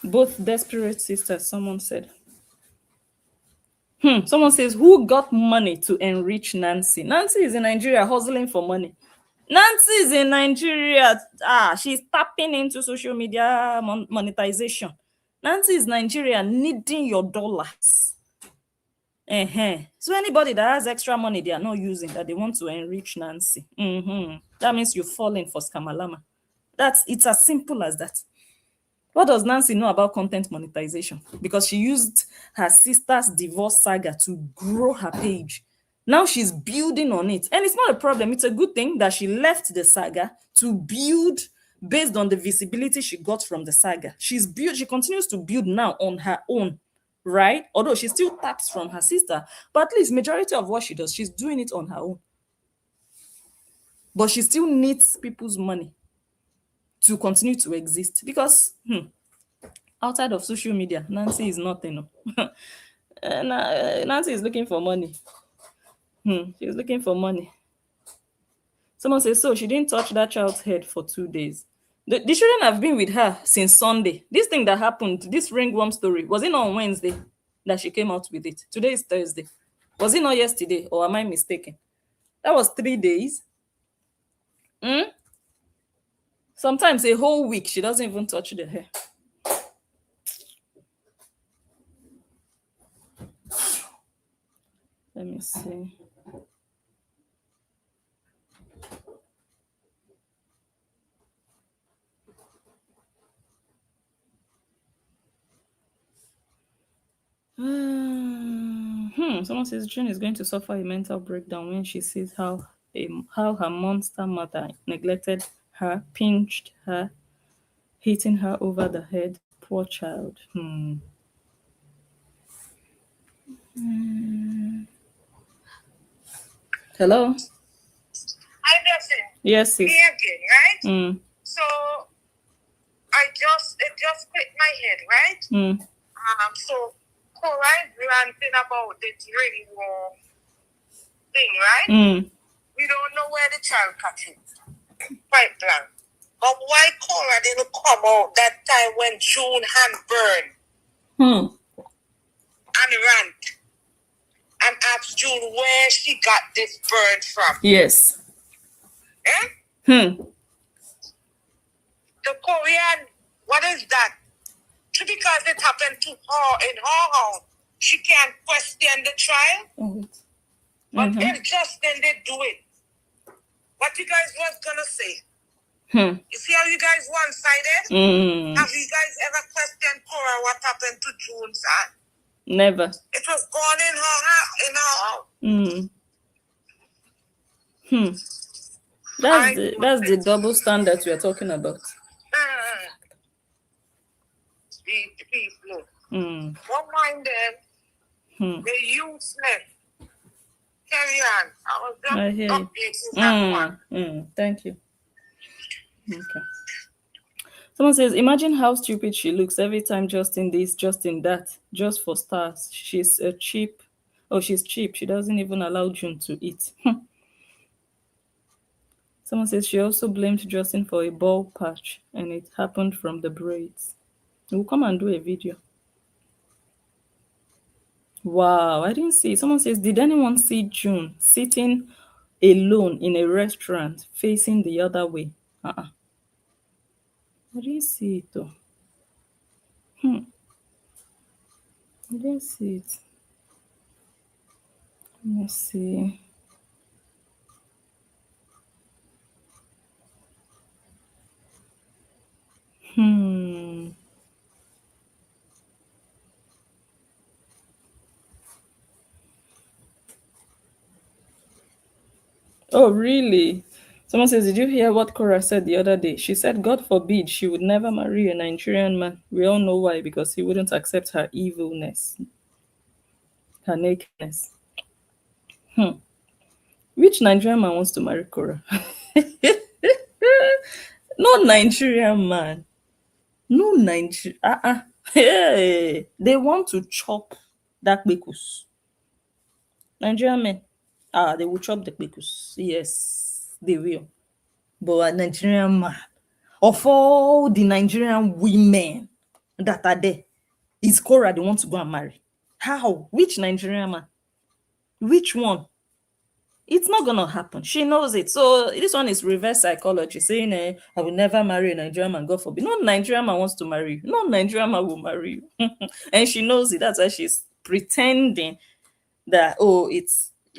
Both desperate sisters, someone said. Someone says, who got money to enrich Nancy? Nancy is in Nigeria hustling for money. Nancy is in Nigeria. She's tapping into social media monetization. Nancy is Nigeria needing your dollars. So anybody that has extra money they are not using, that they want to enrich Nancy, that means you're falling for skammalamma. It's as simple as that. What does Nancy know about content monetization? Because she used her sister's divorce saga to grow her page. Now she's building on it. And it's not a problem. It's a good thing that she left the saga to build based on the visibility she got from the saga. She continues to build now on her own, right? Although she still taps from her sister, but at least majority of what she does, she's doing it on her own. But she still needs people's money to continue to exist because outside of social media, Nancy is nothing. Nancy is looking for money. She's looking for money. Someone says, so she didn't touch that child's head for 2 days. The children have been with her since Sunday. This thing that happened, this ringworm story, was it not on Wednesday that she came out with it? Today is Thursday. Was it not yesterday, or am I mistaken? That was 3 days. Sometimes a whole week, she doesn't even touch the hair. Let me see. Someone says June is going to suffer a mental breakdown when she sees how her monster mother neglected her, pinched her, hitting her over the head. Poor child. Hello? Hi, Justin. Yes, sis. Me again, right? So it just clicked my head, right? So Cora is ranting about the ring war thing, right? We don't know where the child catch it. Point blank. But why Cora didn't come out that time when June hand burned? And rant and ask June where she got this bird from. Yes. The Korean, what is that? Because it happened to her in her house, she can't question the trial. But if Justin did do it, what you guys was gonna say? You see how you guys one-sided? Have you guys ever questioned Cora what happened to June's aunt? Never. It was gone in her house. That's the double standard we are talking about. These people. Don't mind them. They're useless. Carry on. I was just updating that one. Thank you. Okay. Someone says, imagine how stupid she looks every time Justin this, Justin that, just for stars. She's cheap. Oh, she's cheap. She doesn't even allow June to eat. Someone says she also blamed Justin for a bald patch and it happened from the braids. We'll come and do a video. Wow, I didn't see. Someone says, did anyone see June sitting alone in a restaurant facing the other way? I didn't see it though. I didn't see it. Let me see. Oh, really? Someone says, did you hear what Cora said the other day? She said, God forbid she would never marry a Nigerian man. We all know why, because he wouldn't accept her evilness, her nakedness. Which Nigerian man wants to marry Cora? No Nigerian man. No Nigerian. Hey, they want to chop that bekus. Nigerian men. They will chop the bekus. Yes, they will. But a Nigerian man, of all the Nigerian women that are there, is Cora they want to go and marry? How? Which Nigerian man? Which one? It's not gonna happen. She knows it. So this one is reverse psychology, saying, I will never marry a Nigerian man, God forbid. No Nigerian man wants to marry you. No Nigerian man will marry you. And she knows it. That's why she's pretending that,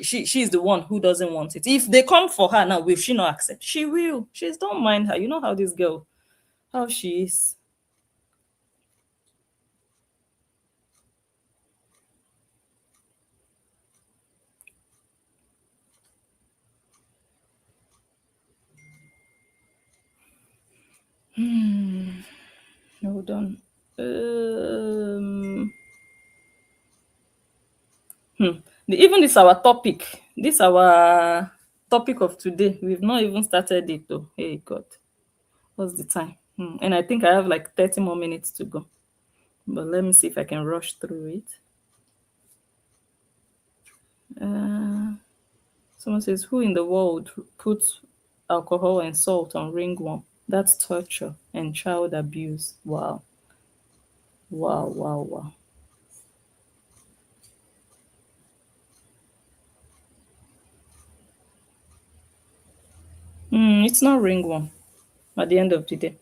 she's the one who doesn't want it. If they come for her now, will she not accept? She will. She don't mind her. You know how this girl, how she is. Hold on. Even this our topic. This our topic of today. We've not even started it though. Hey God, what's the time? And I think I have like 30 more minutes to go. But let me see if I can rush through it. Someone says, who in the world puts alcohol and salt on ringworm? That's torture and child abuse. Wow. Wow, wow, wow. It's not ringworm at the end of the day.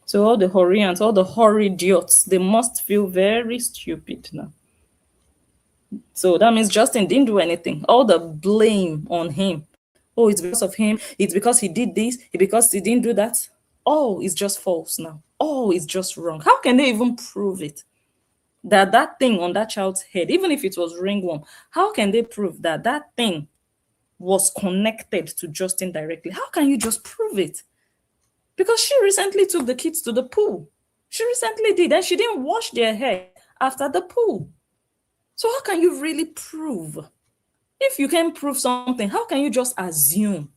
So all the Horians, all the Horridiots, they must feel very stupid now. So that means Justin didn't do anything. All the blame on him. Oh, it's because of him. It's because he did this. Because he didn't do that. Oh, it's just false now. Oh, it's just wrong. How can they even prove it? That thing on that child's head, even if it was ringworm, how can they prove that that thing was connected to Justin directly? How can you just prove it? Because she recently took the kids to the pool. She recently did, and she didn't wash their hair after the pool. So how can you really prove? If you can prove something, how can you just assume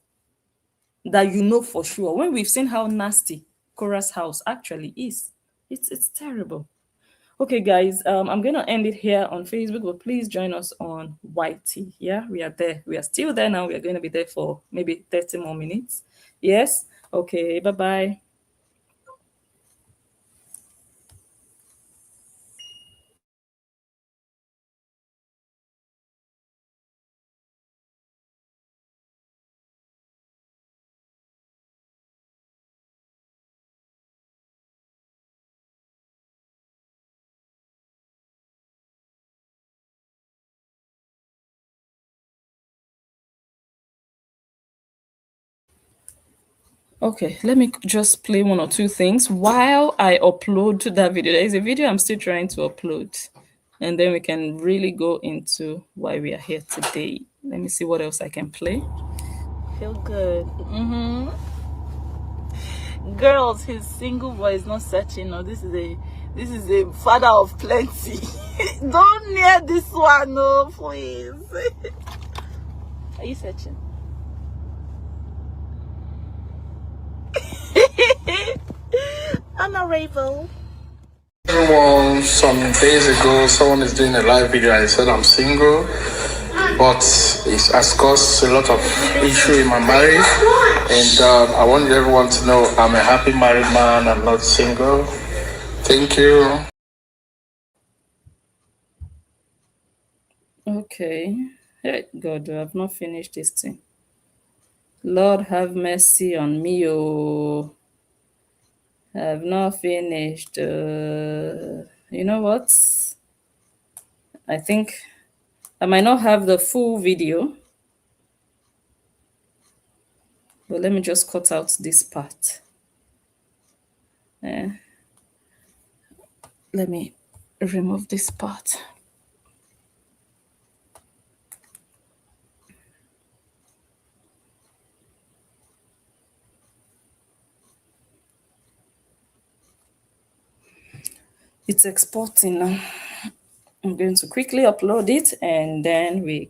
that you know for sure? When we've seen how nasty Korah's house actually is. It's terrible. Okay, guys, I'm going to end it here on Facebook, but please join us on YT. Yeah, we are there. We are still there now. We are going to be there for maybe 30 more minutes. Yes? Okay, bye-bye. Okay, let me just play one or two things while I upload that video. There is a video I'm still trying to upload, and then we can really go into why we are here today. Let me see what else I can play. Feel good. Girls, his single boy is not searching. No, this is a father of plenty. Don't near this one, no, please. Are you searching? Honorable. Some days ago, someone is doing a live video and he said I'm single, but it has caused a lot of issue in my marriage. And I want everyone to know I'm a happy married man. I'm not single. Thank you. Okay. Hey, God, I have not finished this thing. Lord, have mercy on me, oh. I have not finished. You know what? I think I might not have the full video, but let me just cut out this part. Let me remove this part. It's exporting now. I'm going to quickly upload it and then we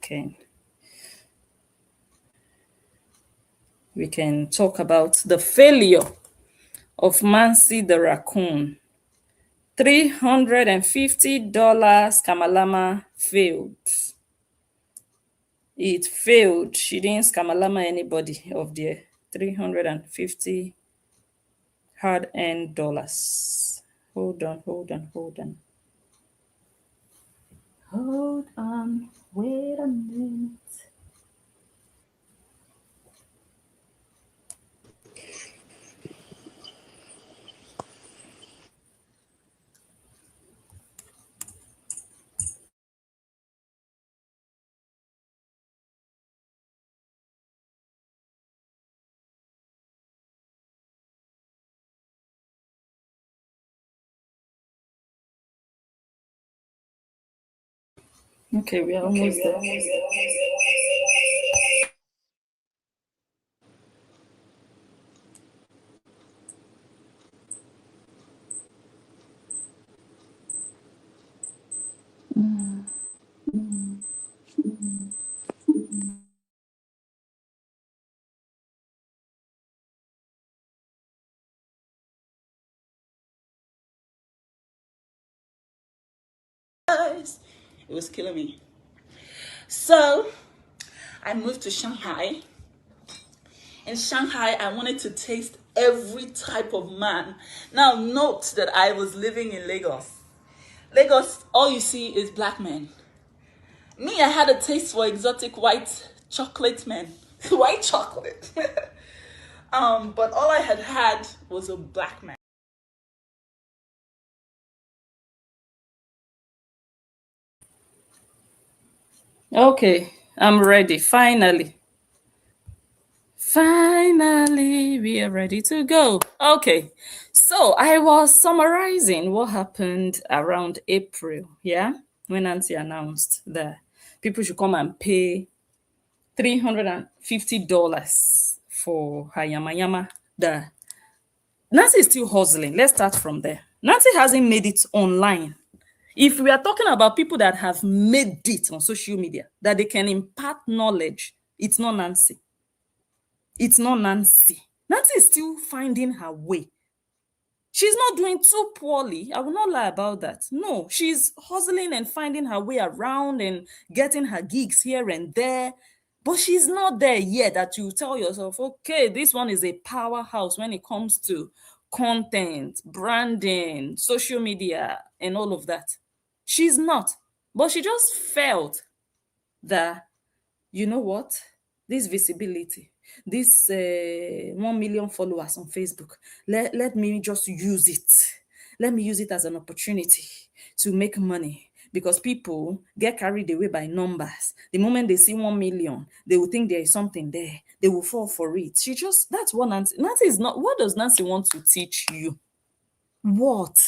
can talk about the failure of Mansi the Raccoon. $350 skammalamma failed. It failed. She didn't skammalamma anybody of the 350 hard-earned dollars. Hold on. Wait a minute. Okay, we are almost there. It was killing me. So I moved to Shanghai. In Shanghai, I wanted to taste every type of man. Now note that I was living in Lagos. Lagos, all you see is black men. Me, I had a taste for exotic white chocolate men. White chocolate. But all I had was a black man. Okay, I'm ready. Finally, we are ready to go. Okay, so I was summarizing what happened around April, yeah, when Nancy announced that people should come and pay $350 for her yama. Nancy is still hustling. Let's start from there. Nancy hasn't made it online. If we are talking about people that have made it on social media, that they can impart knowledge, it's not Nancy. It's not Nancy. Nancy is still finding her way. She's not doing too poorly. I will not lie about that. No, she's hustling and finding her way around and getting her gigs here and there. But she's not there yet that you tell yourself, okay, this one is a powerhouse when it comes to content, branding, social media, and all of that. She's not. But she just felt that, you know what? This visibility, this 1 million followers on Facebook, let me just use it. Let me use it as an opportunity to make money, because people get carried away by numbers. The moment they see 1 million, they will think there is something there. They will fall for it. That's what Nancy is not. What does Nancy want to teach you? What?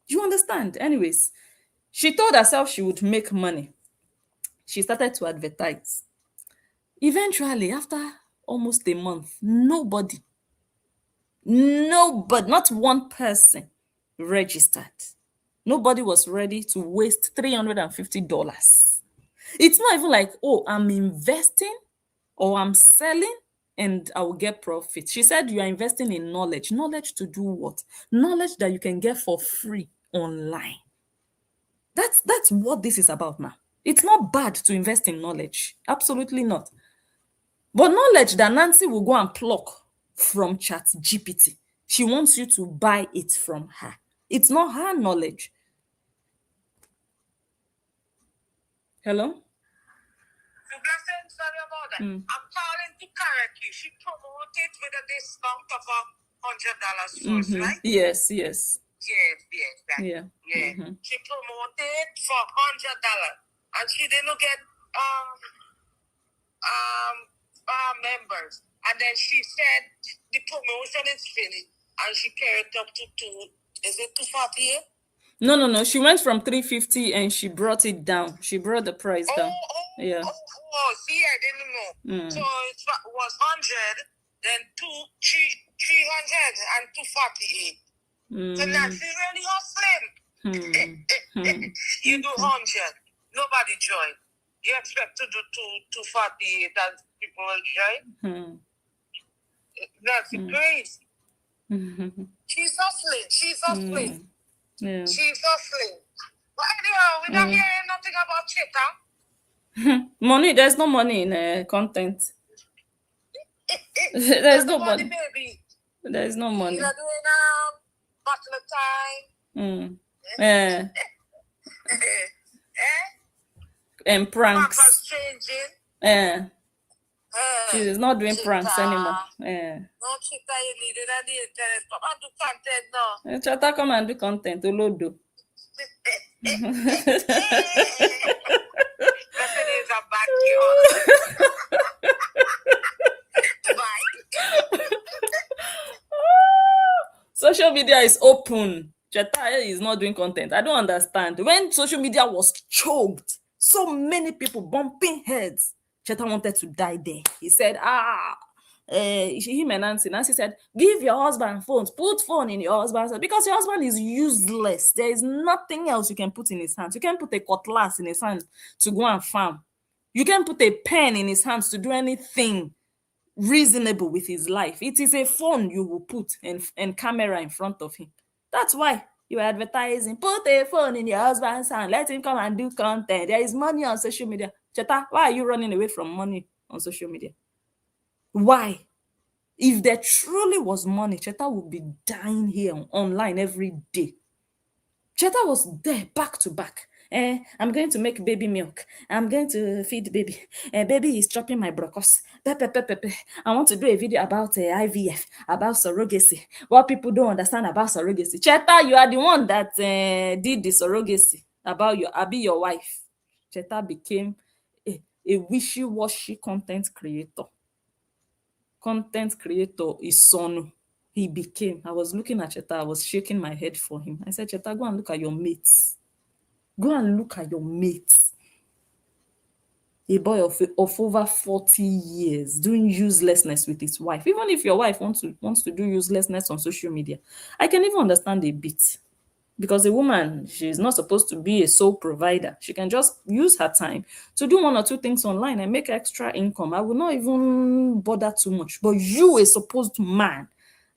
You understand? Anyways, she told herself she would make money. She started to advertise. Eventually, after almost a month, nobody, not one person registered. Nobody was ready to waste $350. It's not even like, oh, I'm investing or I'm selling and I will get profit. She said you are investing in knowledge. Knowledge to do what? Knowledge that you can get for free online. That's what this is about now. It's not bad to invest in knowledge. Absolutely not. But knowledge that Nancy will go and pluck from ChatGPT, she wants you to buy it from her. It's not her knowledge. Hello? Sorry about that. I'm calling to correct you. She promoted with a discount of $100 first, right? Yes. Yes. Yeah. She promoted for $100, and she didn't get members. And then she said the promotion is finished, and she carried it up to $248? No. She went from $350 and she brought it down. She brought the price down. Yeah. See, I didn't know. So it was 100, then 300, and 248. So Nancy really hustling. You do 100, nobody join. You expect to do 248 and people will join? That's crazy. She's hustling. Yeah. She's hustling. But anyhow, we're not hearing nothing about Cheta. Money, there's no money in content. There's no money. Baby. There's no money. You're doing bottle of time. And pranks. Papa's changing. She's not doing pranks anymore. No, Cheta, you need it on the internet. Come and do content now. Cheta, come and do content. Olodo. Nothing is a bad Bye. Social media is open. Cheta is not doing content. I don't understand. When social media was choked, so many people bumping heads, Cheta wanted to die there. He said, him and Nancy said, give your husband phones, put phone in your husband's hand, because your husband is useless. There is nothing else you can put in his hands. You can't put a cutlass in his hands to go and farm. You can't put a pen in his hands to do anything reasonable with his life. It is a phone you will put and camera in front of him. That's why you are advertising. Put a phone in your husband's hand. Let him come and do content. There is money on social media. Cheta, why are you running away from money on social media? Why? If there truly was money, Cheta would be dying here online every day. Cheta was there back to back. I'm going to make baby milk. I'm going to feed baby. Baby is chopping my brocos. I want to do a video about IVF, about surrogacy. What people don't understand about surrogacy. Cheta, you are the one that did the surrogacy about your wife. Cheta became a wishy-washy content creator. Content creator is Sonu. He became. I was looking at Cheta. I was shaking my head for him. I said, Cheta, go and look at your mates. Go and look at your mates. A boy of over 40 years doing uselessness with his wife. Even if your wife wants to do uselessness on social media, I can even understand a bit. Because a woman, she's not supposed to be a sole provider. She can just use her time to do one or two things online and make extra income. I will not even bother too much. But you, a supposed man,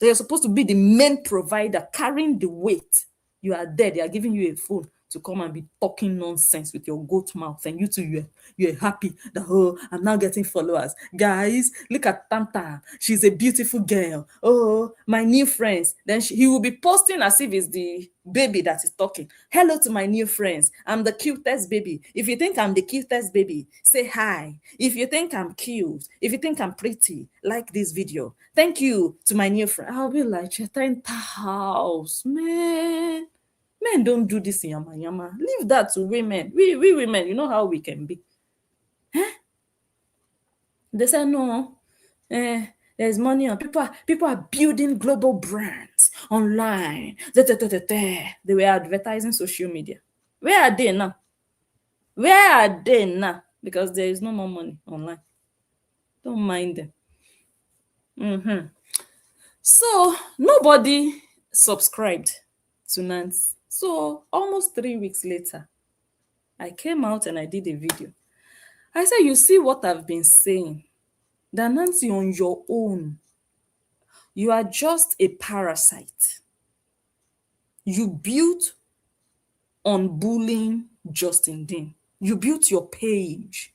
that you're supposed to be the main provider, carrying the weight. You are there. They are giving you a phone to come and be talking nonsense with your goat mouth, and you too, you're happy that, oh, I'm now getting followers. Guys, look at Tanta. She's a beautiful girl. Oh, my new friends. Then he will be posting as if it's the baby that is talking. Hello to my new friends. I'm the cutest baby. If you think I'm the cutest baby, say hi. If you think I'm cute, if you think I'm pretty, like this video. Thank you to my new friend. I'll be like, Tanta house, man. Men don't do this in yama yama. Leave that to women. We women, you know how we can be. They say no. There's money on people are building global brands online. They were advertising social media. Where are they now? Where are they now? Because there is no more money online. Don't mind them. So nobody subscribed to Nancy. So almost 3 weeks later, I came out and I did a video. I said, you see what I've been saying? That Nancy, on your own, you are just a parasite. You built on bullying Justin Dean. You built your page.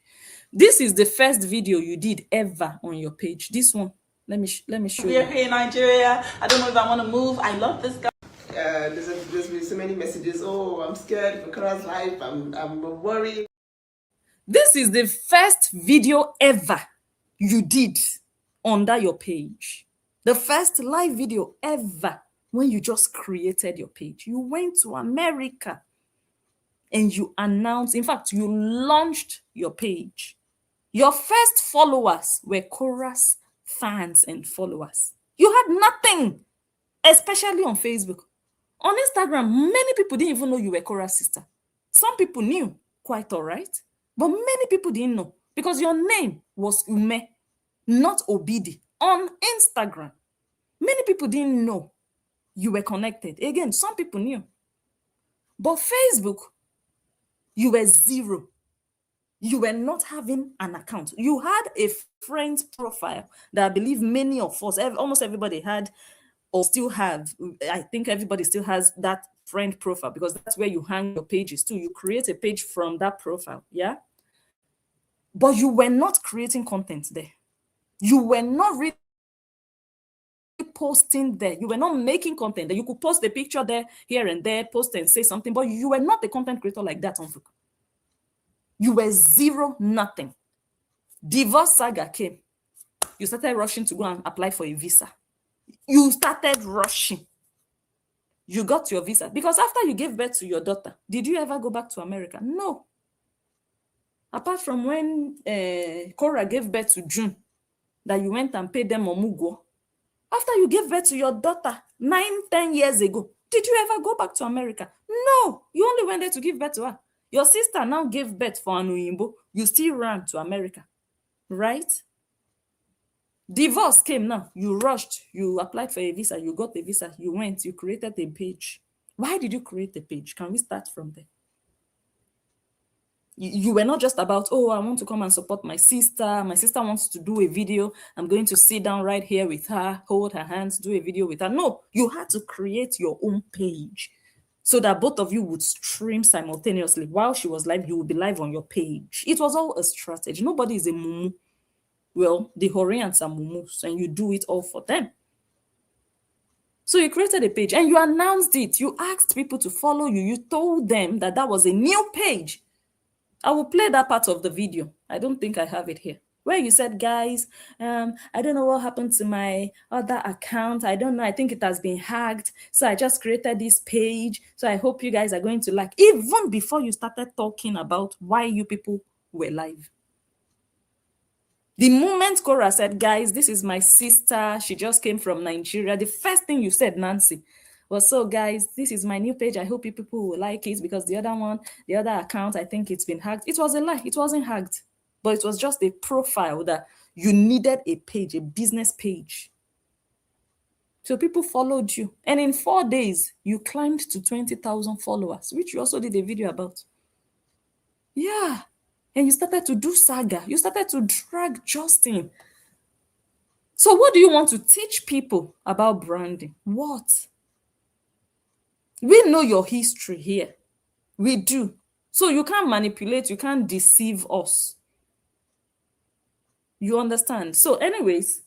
This is the first video you did ever on your page. This one, let me show you. We're here in Nigeria. I don't know if I want to move. I love this guy. There's been so many messages. Oh, I'm scared for Kara's life. I'm worried. This is the first video ever you did under your page. The first live video ever when you just created your page. You went to America and you announced, in fact, you launched your page. Your first followers were chorus fans and followers. You had nothing, especially on Facebook. On Instagram, many people didn't even know you were Cora's sister. Some people knew, quite all right. But many people didn't know because your name was Ume, not Obidi, on Instagram. Many people didn't know you were connected. Again, some people knew. But Facebook, you were zero. You were not having an account. You had a friend's profile that I believe many of us, almost everybody had or still have. I think everybody still has that friend profile because that's where you hang your pages too. You create a page from that profile, yeah? But you were not creating content there. You were not really posting there. You were not making content there. You could post a picture there, here and there, post and say something, but you were not a content creator like that on Facebook. You were zero, nothing. Divorce saga came. You started rushing to go and apply for a visa. You started rushing. You got your visa. Because after you gave birth to your daughter, did you ever go back to America? No. Apart from when Cora gave birth to June, that you went and paid them Omugo. After you gave birth to your daughter 9-10 years ago, did you ever go back to America? No. You only went there to give birth to her. Your sister now gave birth for Anuyimbo. You still ran to America, right? Divorce came now. You rushed. You applied for a visa. You got a visa. You went. You created a page. Why did you create a page? Can we start from there? You were not just about, oh, I want to come and support my sister. My sister wants to do a video. I'm going to sit down right here with her, hold her hands, do a video with her. No, you had to create your own page so that both of you would stream simultaneously. While she was live, you would be live on your page. It was all a strategy. Nobody is a mumu. Well, the Horians are mumus, and you do it all for them. So you created a page and you announced it. You asked people to follow you. You told them that that was a new page. I will play that part of the video. I don't think I have it here. Where you said, guys, I don't know what happened to my other account. I don't know. I think it has been hacked. So I just created this page. So I hope you guys are going to like, even before you started talking about why you people were live. The moment Cora said, guys, this is my sister. She just came from Nigeria. The first thing you said, Nancy, was, so guys, this is my new page. I hope you people will like it because the other one, the other account, I think it's been hacked. It was a lie. It wasn't hacked, but it was just a profile that you needed a page, a business page. So people followed you. And in 4 days, you climbed to 20,000 followers, which you also did a video about. Yeah. And you started to do saga. You started to drag Justin. So what do you want to teach people about branding? What? We know your history here. We do. So you can't manipulate, you can't deceive us. You understand? So anyways,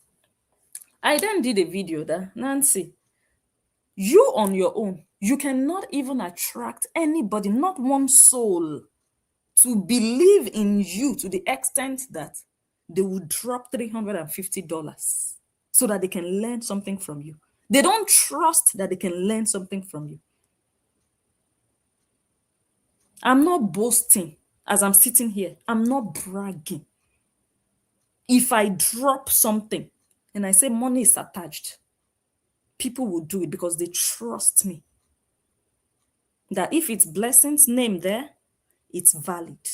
I then did a video that, Nancy, you on your own, you cannot even attract anybody, not one soul, to believe in you to the extent that they would drop $350 so that they can learn something from you. They don't trust that they can learn something from you. I'm not boasting as I'm sitting here. I'm not bragging. If I drop something and I say money is attached, people will do it because they trust me. That if it's blessings name there, it's valid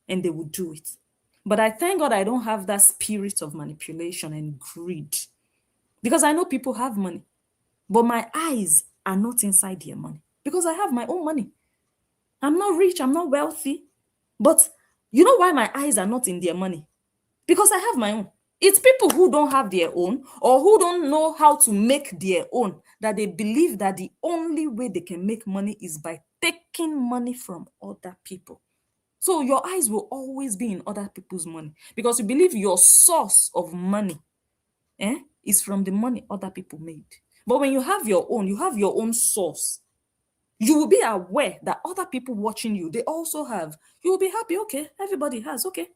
and they will do it. But I thank God I don't have that spirit of manipulation and greed because I know people have money, but my eyes are not inside their money because I have my own money. I'm not rich, I'm not wealthy, but you know why my eyes are not in their money? Because I have my own. It's people who don't have their own or who don't know how to make their own that they believe that the only way they can make money is by taking money from other people. So your eyes will always be in other people's money because you believe your source of money is from the money other people made. But when you have your own source, you will be aware that other people watching you, they also have. You will be happy, okay, everybody has, okay.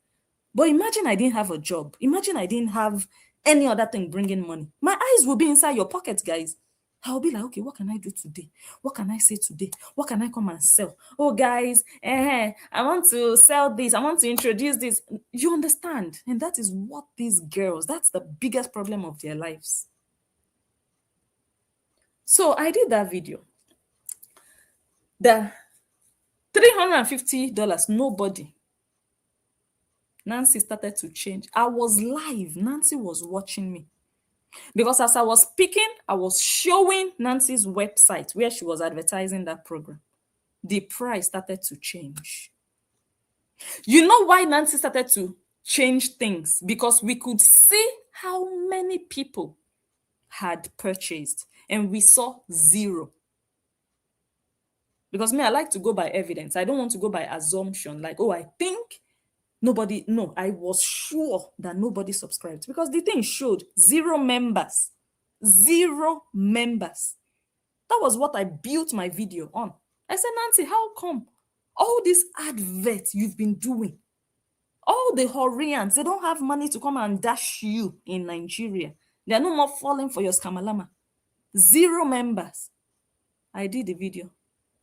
But imagine I didn't have a job. Imagine I didn't have any other thing bringing money. My eyes will be inside your pockets, guys. I'll be like, okay, what can I do today? What can I say today? What can I come and sell? Oh, guys, I want to sell this. I want to introduce this. You understand? And that is what these girls, that's the biggest problem of their lives. So I did that video. The $350, nobody. Nancy started to change. I was live. Nancy was watching me. Because as I was speaking, I was showing Nancy's website where she was advertising that program. The price started to change. You know why Nancy started to change things? Because we could see how many people had purchased and we saw zero. Because me, I like to go by evidence. I don't want to go by assumption. Like, oh, I think nobody, no, I was sure that nobody subscribed because the thing showed 0 members. 0 members. That was what I built my video on. I said, Nancy, how come all this advert you've been doing, all the Horians, they don't have money to come and dash you in Nigeria. They are no more falling for your skammalamma. 0 members. I did the video.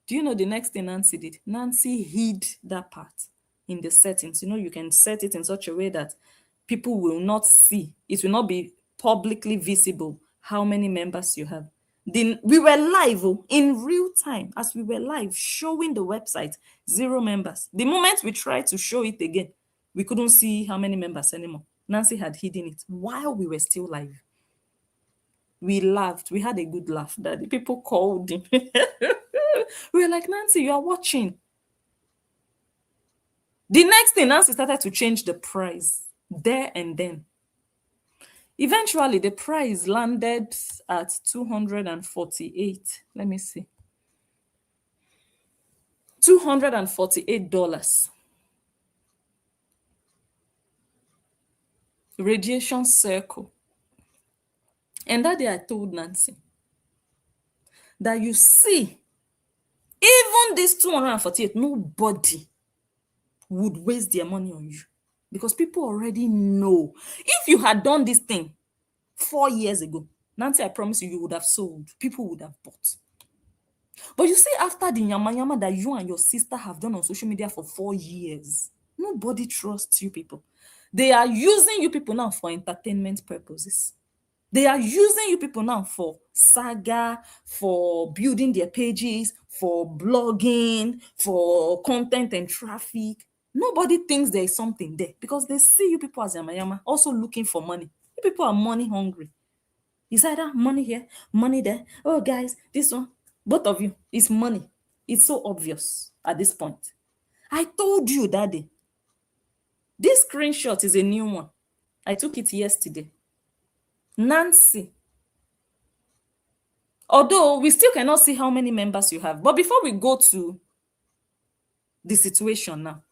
Do you know the next thing Nancy did? Nancy hid that part in the settings. You know, you can set it in such a way that people will not see. It will not be publicly visible how many members you have. Then we were live in real time as we were live showing the website, 0 members. The moment we tried to show it again, we couldn't see how many members anymore. Nancy had hidden it while we were still live. We laughed. We had a good laugh. That the people called him. We were like, Nancy, you are watching. The next thing, Nancy started to change the price there and then. Eventually, the price landed at $248. Let me see. $248. Radiation circle. And that day I told Nancy that you see, even this 248, nobody would waste their money on you because people already know. If you had done this thing 4 years ago, Nancy, I promise you, you would have sold. People would have bought. But you see, after the yama that you and your sister have done on social media for 4 years, nobody trusts you people. They are using you people now for entertainment purposes. They are using you people now for saga, for building their pages, for blogging, for content and traffic. Nobody thinks there is something there because they see you people as yama also looking for money. You people are money hungry. Is either money here, money there. Oh, guys, this one, both of you, it's money. It's so obvious at this point. I told you that day. This screenshot is a new one. I took it yesterday. Nancy. Although we still cannot see how many members you have. But before we go to the situation now,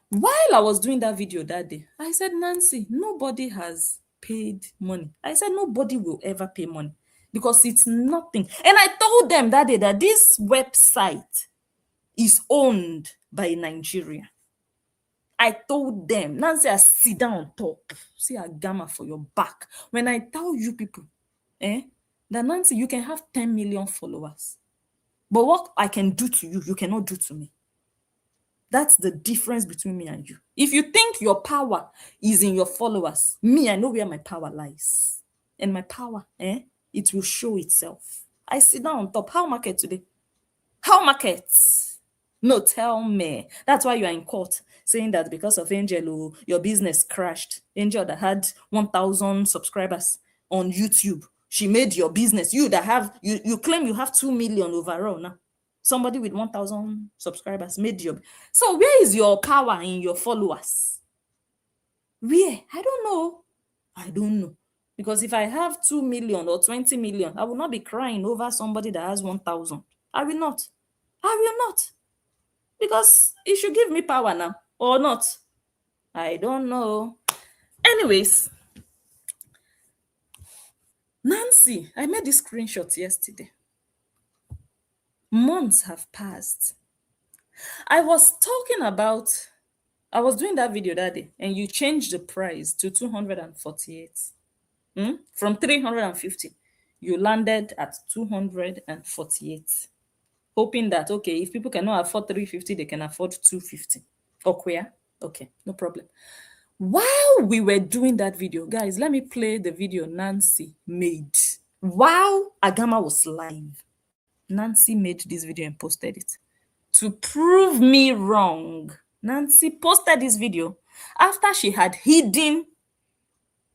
while I was doing that video that day, I said, Nancy, nobody has paid money. I said, nobody will ever pay money because it's nothing. And I told them that day that this website is owned by Nigeria. I told them, Nancy, I sit down on top. See a gamma for your back. When I tell you people, that Nancy, you can have 10 million followers. But what I can do to you, you cannot do to me. That's the difference between me and you. If you think your power is in your followers, me, I know where my power lies. And my power, it will show itself. I sit down on top. How market today? How market? No, tell me. That's why you are in court saying that because of Angel, your business crashed. Angel that had 1,000 subscribers on YouTube. She made your business. You that have, you claim you have 2 million overall now. Somebody with 1,000 subscribers made your. So where is your power in your followers? Where? I don't know. I don't know. Because if I have 2 million or 20 million, I will not be crying over somebody that has 1,000. I will not. I will not. Because it should give me power now or not. I don't know. Anyways, Nancy, I made this screenshot yesterday. Months have passed. I was doing that video that day, and you changed the price to 248. From 350, you landed at 248. Hoping that, okay, if people cannot afford 350, they can afford 250. Okay, no problem. While we were doing that video, guys, let me play the video Nancy made. While Agama was live, Nancy made this video and posted it. To prove me wrong, Nancy posted this video after she had hidden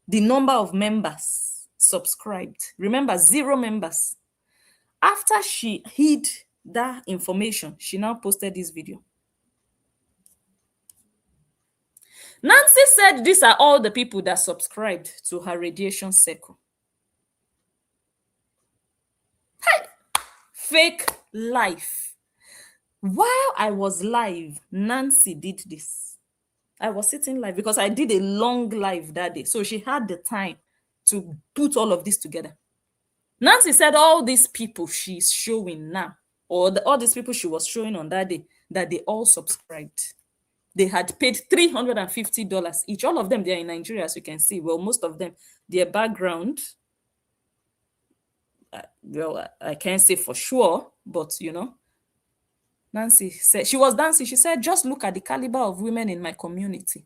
the number of members subscribed. Remember, 0 members. After she hid that information, she now posted this video. Nancy said these are all the people that subscribed to her radiation circle. Hey, fake life. While I was live, Nancy did this. I was sitting live because I did a long live that day. So she had the time to put all of this together. Nancy said all these people she's showing now, or all these people she was showing on that day, that they all subscribed. They had paid $350 each. All of them, they're in Nigeria, as you can see. Well, most of them, their background, well, I can't say for sure, but you know, Nancy said, she was dancing. She said, just look at the caliber of women in my community.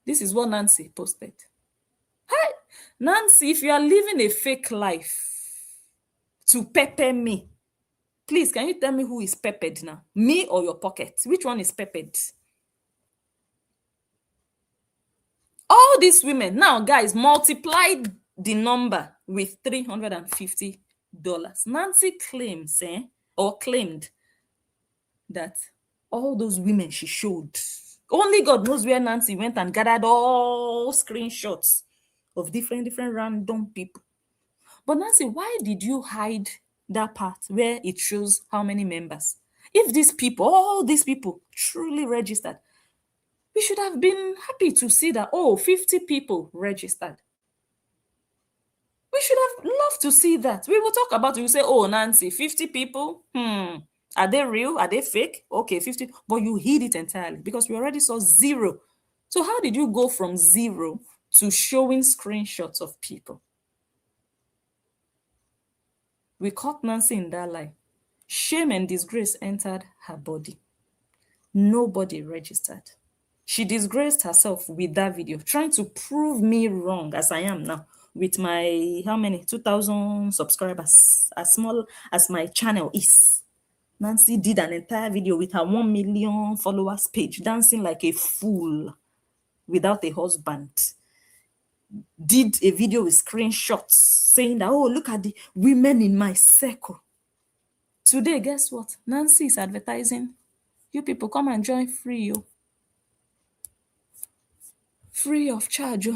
This is what Nancy posted. Hi, Nancy, if you are living a fake life to pepper me, please, can you tell me who is peppered now? Me or your pocket? Which one is peppered? All these women, now guys, multiplied the number with $350. Nancy claims, claimed that all those women she showed, only God knows where Nancy went and gathered all screenshots of different random people. But Nancy, why did you hide that part where it shows how many members? If these people, all these people truly registered, we should have been happy to see that, 50 people registered. We should have loved to see that. We will talk about it. We say, Nancy, 50 people? Are they real? Are they fake? Okay, 50. But you hid it entirely because we already saw 0. So how did you go from 0 to showing screenshots of people? We caught Nancy in that lie. Shame and disgrace entered her body. Nobody registered. She disgraced herself with that video, trying to prove me wrong as I am now with my, 2,000 subscribers, as small as my channel is. Nancy did an entire video with her 1 million followers page, dancing like a fool without a husband. Did a video with screenshots saying that, look at the women in my circle. Today, guess what? Nancy is advertising. You people come and join free, free of charge.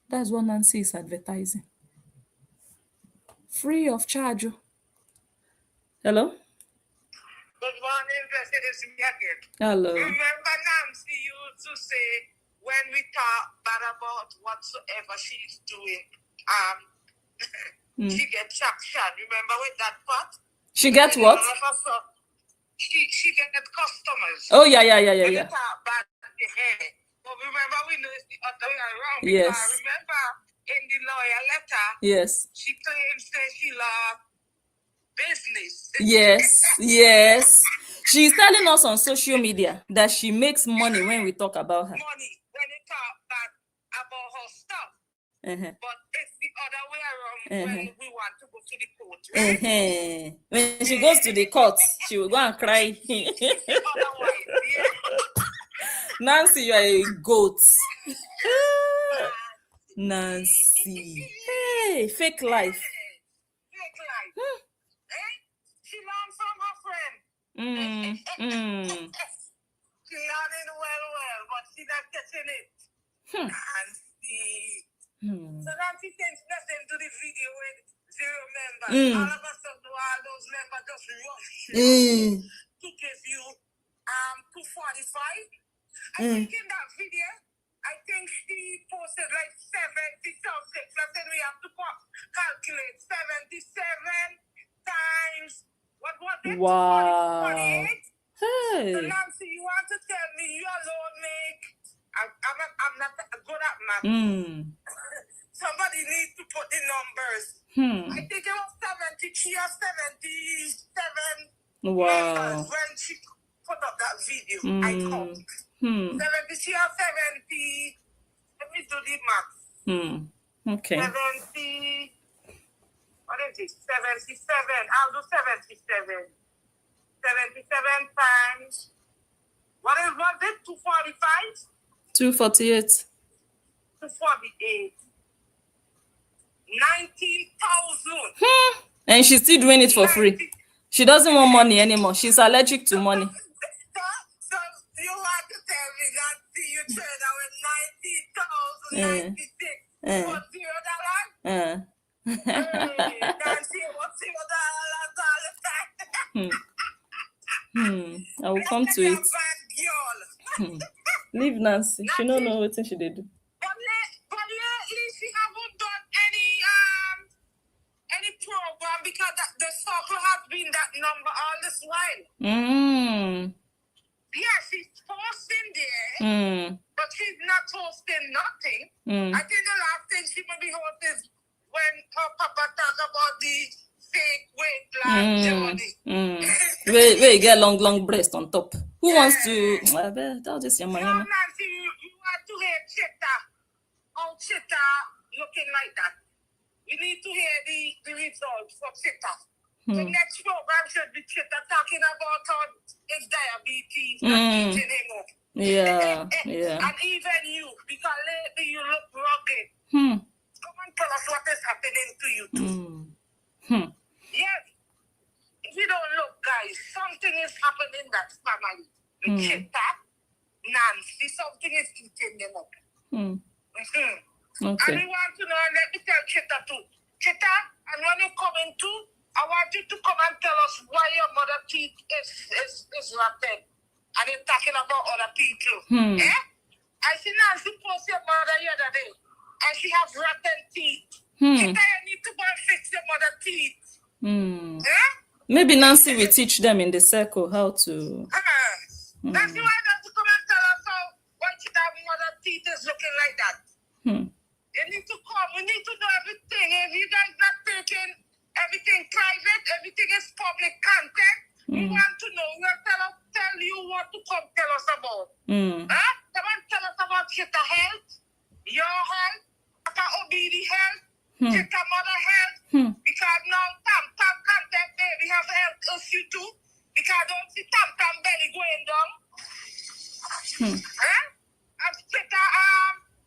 That's what Nancy is advertising. Free of charge. Hello? Good morning, blessed is me again. Hello. Remember, Nancy used to say, when we talk bad about whatsoever she's doing, she gets traction. Remember with that part? She gets what? She gets customers. Oh, yeah. When you talk bad the hair. But remember, we know it's the other way around. Yes. Because remember, in the lawyer letter, yes, she claims that she loves business. Yes. She's telling us on social media that she makes money when we talk about her. Money when you talk bad about her stuff. But it's the other way around when we want to go to the court. Right? When she goes to the court, she will go and cry. Otherwise, Nancy, you are a goat. Nancy. Hey, fake life. Fake life. She learned from her friend. She learning well, but she's not catching it. Nancy. So Nancy thinks nothing to the video with 0 members. All of a sudden, all those members just rush to give you 245. I think in that video, I think she posted like 70 something. So then we have to calculate 77 times, what was it? Wow. 48? Hey. So Nancy, you want to tell me you alone make, I'm not good at math. Somebody needs to put the numbers. I think it was 73 or 77 members when she put up that video. I count. 73 or 70. Let me do the math. Okay. 70. What is it? 77. I'll do 77. 77 times. What was it? 245? 248. 248. 19,000. And she's still doing it for free. She doesn't want money anymore. She's allergic to money. So you want to tell me that you trade out with 90,096 for $0? Nancy, what's $0 all the time? I will come to it. Leave Nancy. She don't know what she did. But lately she haven't done any program because the circle has been that number all this while. Yeah, she's posting there, but she's not posting nothing. I think the last thing she will be hosting is when her papa talk about the fake weight loss journey. Wait, get long breast on top. Who wants to? I'll just say my Nancy, you want to hear Chita? How Chita looking like that? You need to hear the results for Chita. The next program should be Chita talking about his diabetes and eating him up. Yeah. And even you, because lately you look rugged. Come and tell us what is happening to you too. Yes. If you don't look, guys, something is happening in that family. With Chita, Nancy, something is eating them up. Okay. And we want to know, and let me tell Chita too. Chita, and when you come in too, I want you to come and tell us why your mother teeth is rotten. And you're talking about other people. I see Nancy post your mother the other day, and she has rotten teeth. Chita, you need to go and fix your mother teeth. Maybe Nancy will teach them in the circle how to. Nancy, why don't you come and tell us why Chita's mother teeth is looking like that? You need to come. We need to know everything. If you guys not taking everything private, everything is public content, we want to know. We'll tell you what to come tell us about. Come and tell us about Chita health, your health, Papa Obidi health, Chita mother health. Because now Tam content baby have health issue too. Because don't see Tam belly going down. And Chita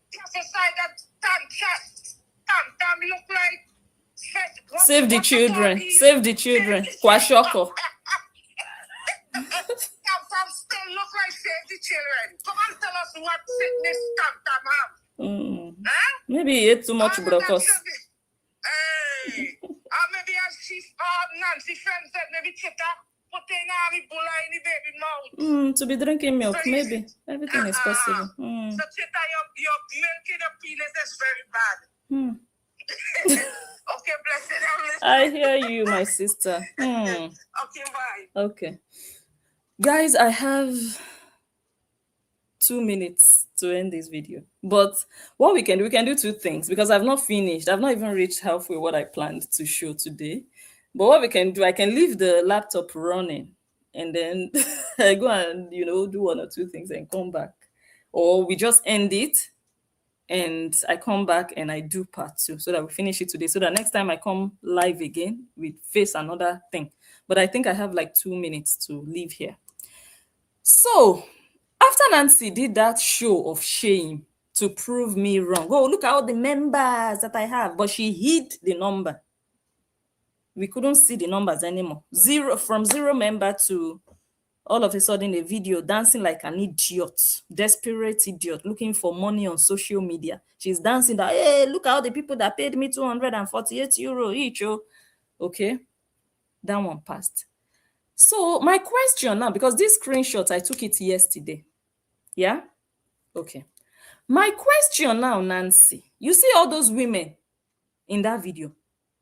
prophesy that Tam look like Save the children. Save the children. Kwashoko. Tam still look like save the children. Come and tell us what sickness Tam have. Maybe he ate too much brocos. Hey, maybe as she Nancy friend said, maybe Tita put in a bulla in the baby mouth. To be drinking milk, so maybe. Everything is possible. So Tita, your milk in the penis is very bad. Okay, blessed. I hear you, my sister. Okay, bye. Okay. Guys, I have 2 minutes to end this video. But what we can do two things, because I've not finished. I've not even reached halfway what I planned to show today. But what we can do, I can leave the laptop running and then I go and, do 1 or 2 things and come back. Or we just end it and I come back and I do part 2 so that we finish it today. So that next time I come live again, we face another thing. But I think I have like 2 minutes to leave here. So after Nancy did that show of shame to prove me wrong, oh, look at all the members that I have, but she hid the number. We couldn't see the numbers anymore. From 0 member to all of a sudden a video dancing like an idiot, desperate idiot, looking for money on social media. She's dancing that, hey, look at all the people that paid me 248 euro each. Oh. Okay, that one passed. So my question now, because this screenshot, I took it yesterday. Yeah? Okay. My question now, Nancy, you see all those women in that video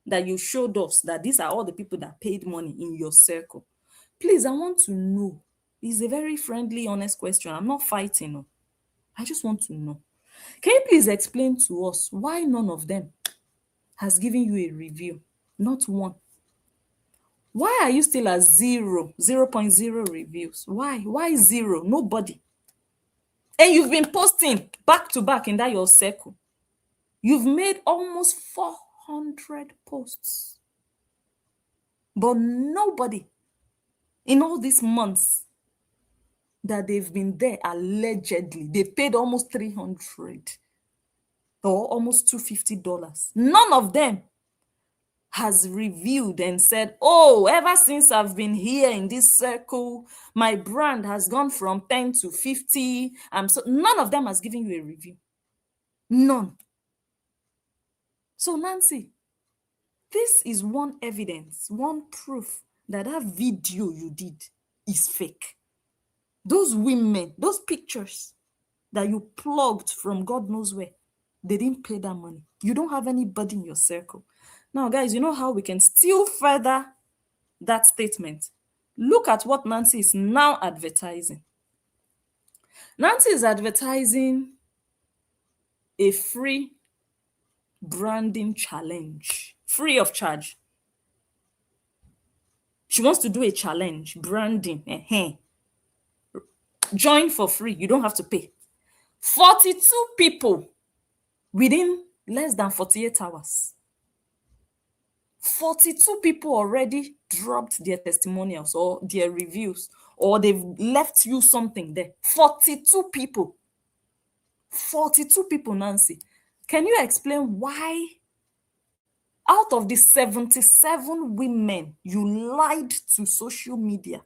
that you showed us, that these are all the people that paid money in your circle. Please, I want to know. It's a very friendly, honest question. I'm not fighting. No. I just want to know. Can you please explain to us why none of them has given you a review? Not one. Why are you still at 0.0 reviews? Why? Why 0? Nobody. And you've been posting back to back in that your circle. You've made almost 400 posts. But nobody in all these months that they've been there, allegedly, they paid almost $300 or almost $250. None of them has reviewed and said, oh, ever since I've been here in this circle, my brand has gone from 10 to 50. So none of them has given you a review. None. So Nancy, this is one evidence, one proof that video you did is fake. Those women, those pictures that you plugged from God knows where, they didn't pay that money. You don't have anybody in your circle. Now, guys, you know how we can still further that statement? Look at what Nancy is now advertising. Nancy is advertising a free branding challenge, free of charge. She wants to do a challenge, branding. Join for free. You don't have to pay. 42 people within less than 48 hours. 42 people already dropped their testimonials or their reviews, or they've left you something there. 42 people. 42 people, Nancy. Can you explain why out of the 77 women you lied to social media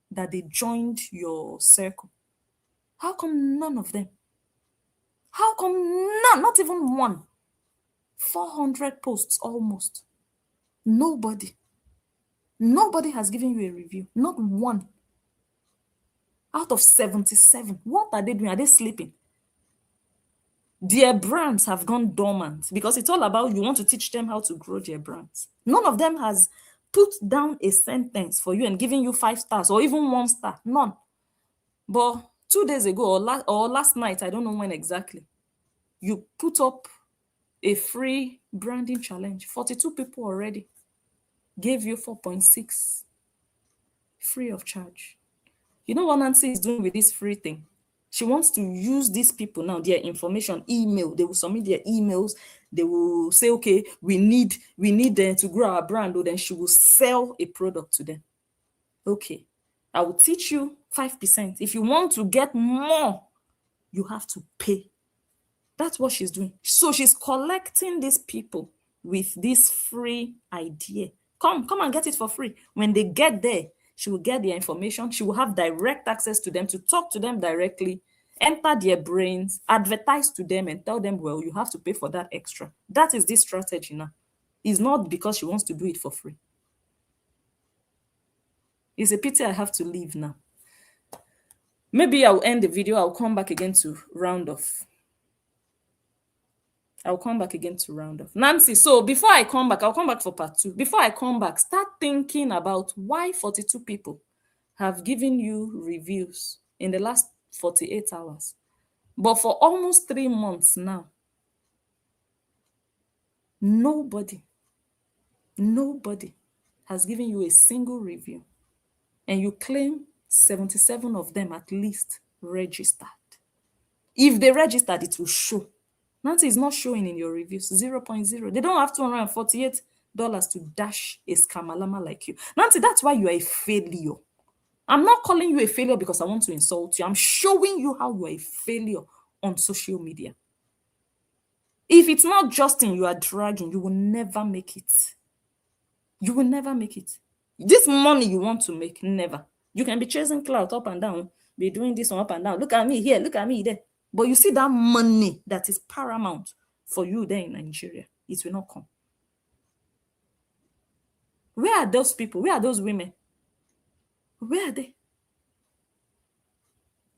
that they joined your circle? How come none of them? How come none? Not even one. 400 posts almost. Nobody has given you a review. Not one. Out of 77. What are they doing? Are they sleeping? Their brands have gone dormant because it's all about you want to teach them how to grow their brands. None of them has put down a sentence for you and given you 5 stars or even 1 star. None. But 2 days ago or last night, I don't know when exactly, you put up a free branding challenge. 42 people already gave you 4.6 free of charge. You know what Nancy is doing with this free thing? She wants to use these people now, their information, email. They will submit their emails. They will say, okay, we need them to grow our brand. Or then she will sell a product to them. Okay, I will teach you 5%. If you want to get more, you have to pay. That's what she's doing. So she's collecting these people with this free idea. Come and get it for free. When they get there, she will get their information. She will have direct access to them to talk to them directly. enter their brains, advertise to them and tell them, well, you have to pay for that extra. That is this strategy now. It's not because she wants to do it for free. It's a pity I have to leave now. Maybe I'll end the video. I'll come back again to round off. Nancy, so before I come back, I'll come back for part 2. Before I come back, start thinking about why 42 people have given you reviews in the last 48 hours. But for almost 3 months now, nobody has given you a single review. And you claim 77 of them at least registered. If they registered, it will show. Nancy is not showing in your reviews, 0.0. They don't have $248 to dash a skammalamma like you. Nancy, that's why you are a failure. I'm not calling you a failure because I want to insult you. I'm showing you how you are a failure on social media. If it's not Justin you are dragging, you will never make it. You will never make it. This money you want to make, never. You can be chasing clout up and down, be doing this one up and down. Look at me here, look at me there. But you see that money that is paramount for you there in Nigeria, it will not come. Where are those people? Where are those women? Where are they?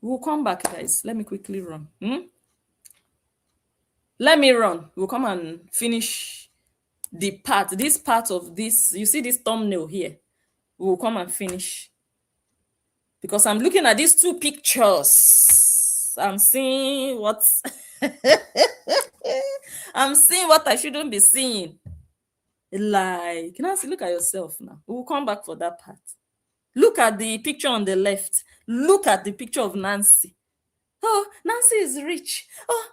We'll come back, guys. Let me quickly run. Let me run. We'll come and finish this part of this. You see this thumbnail here? We'll come and finish. Because I'm looking at these 2 pictures. I'm seeing what I'm seeing what I shouldn't be seeing. Like, Nancy, look at yourself now. We'll come back for that part. Look at the picture on the left. Look at the picture of Nancy. Oh, Nancy is rich. Oh,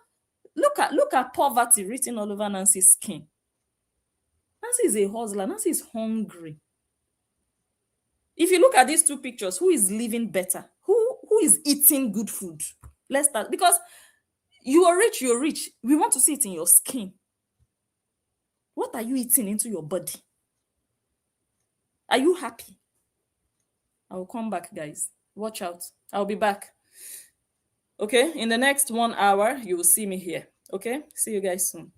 look at poverty written all over Nancy's skin. Nancy is a hustler. Nancy is hungry. If you look at these 2 pictures, who is living better? Who is eating good food? Let's start. Because you are rich, you're rich. We want to see it in your skin. What are you eating into your body? Are you happy? I will come back, guys. Watch out. I'll be back. Okay? In the next 1 hour, you will see me here. Okay? See you guys soon.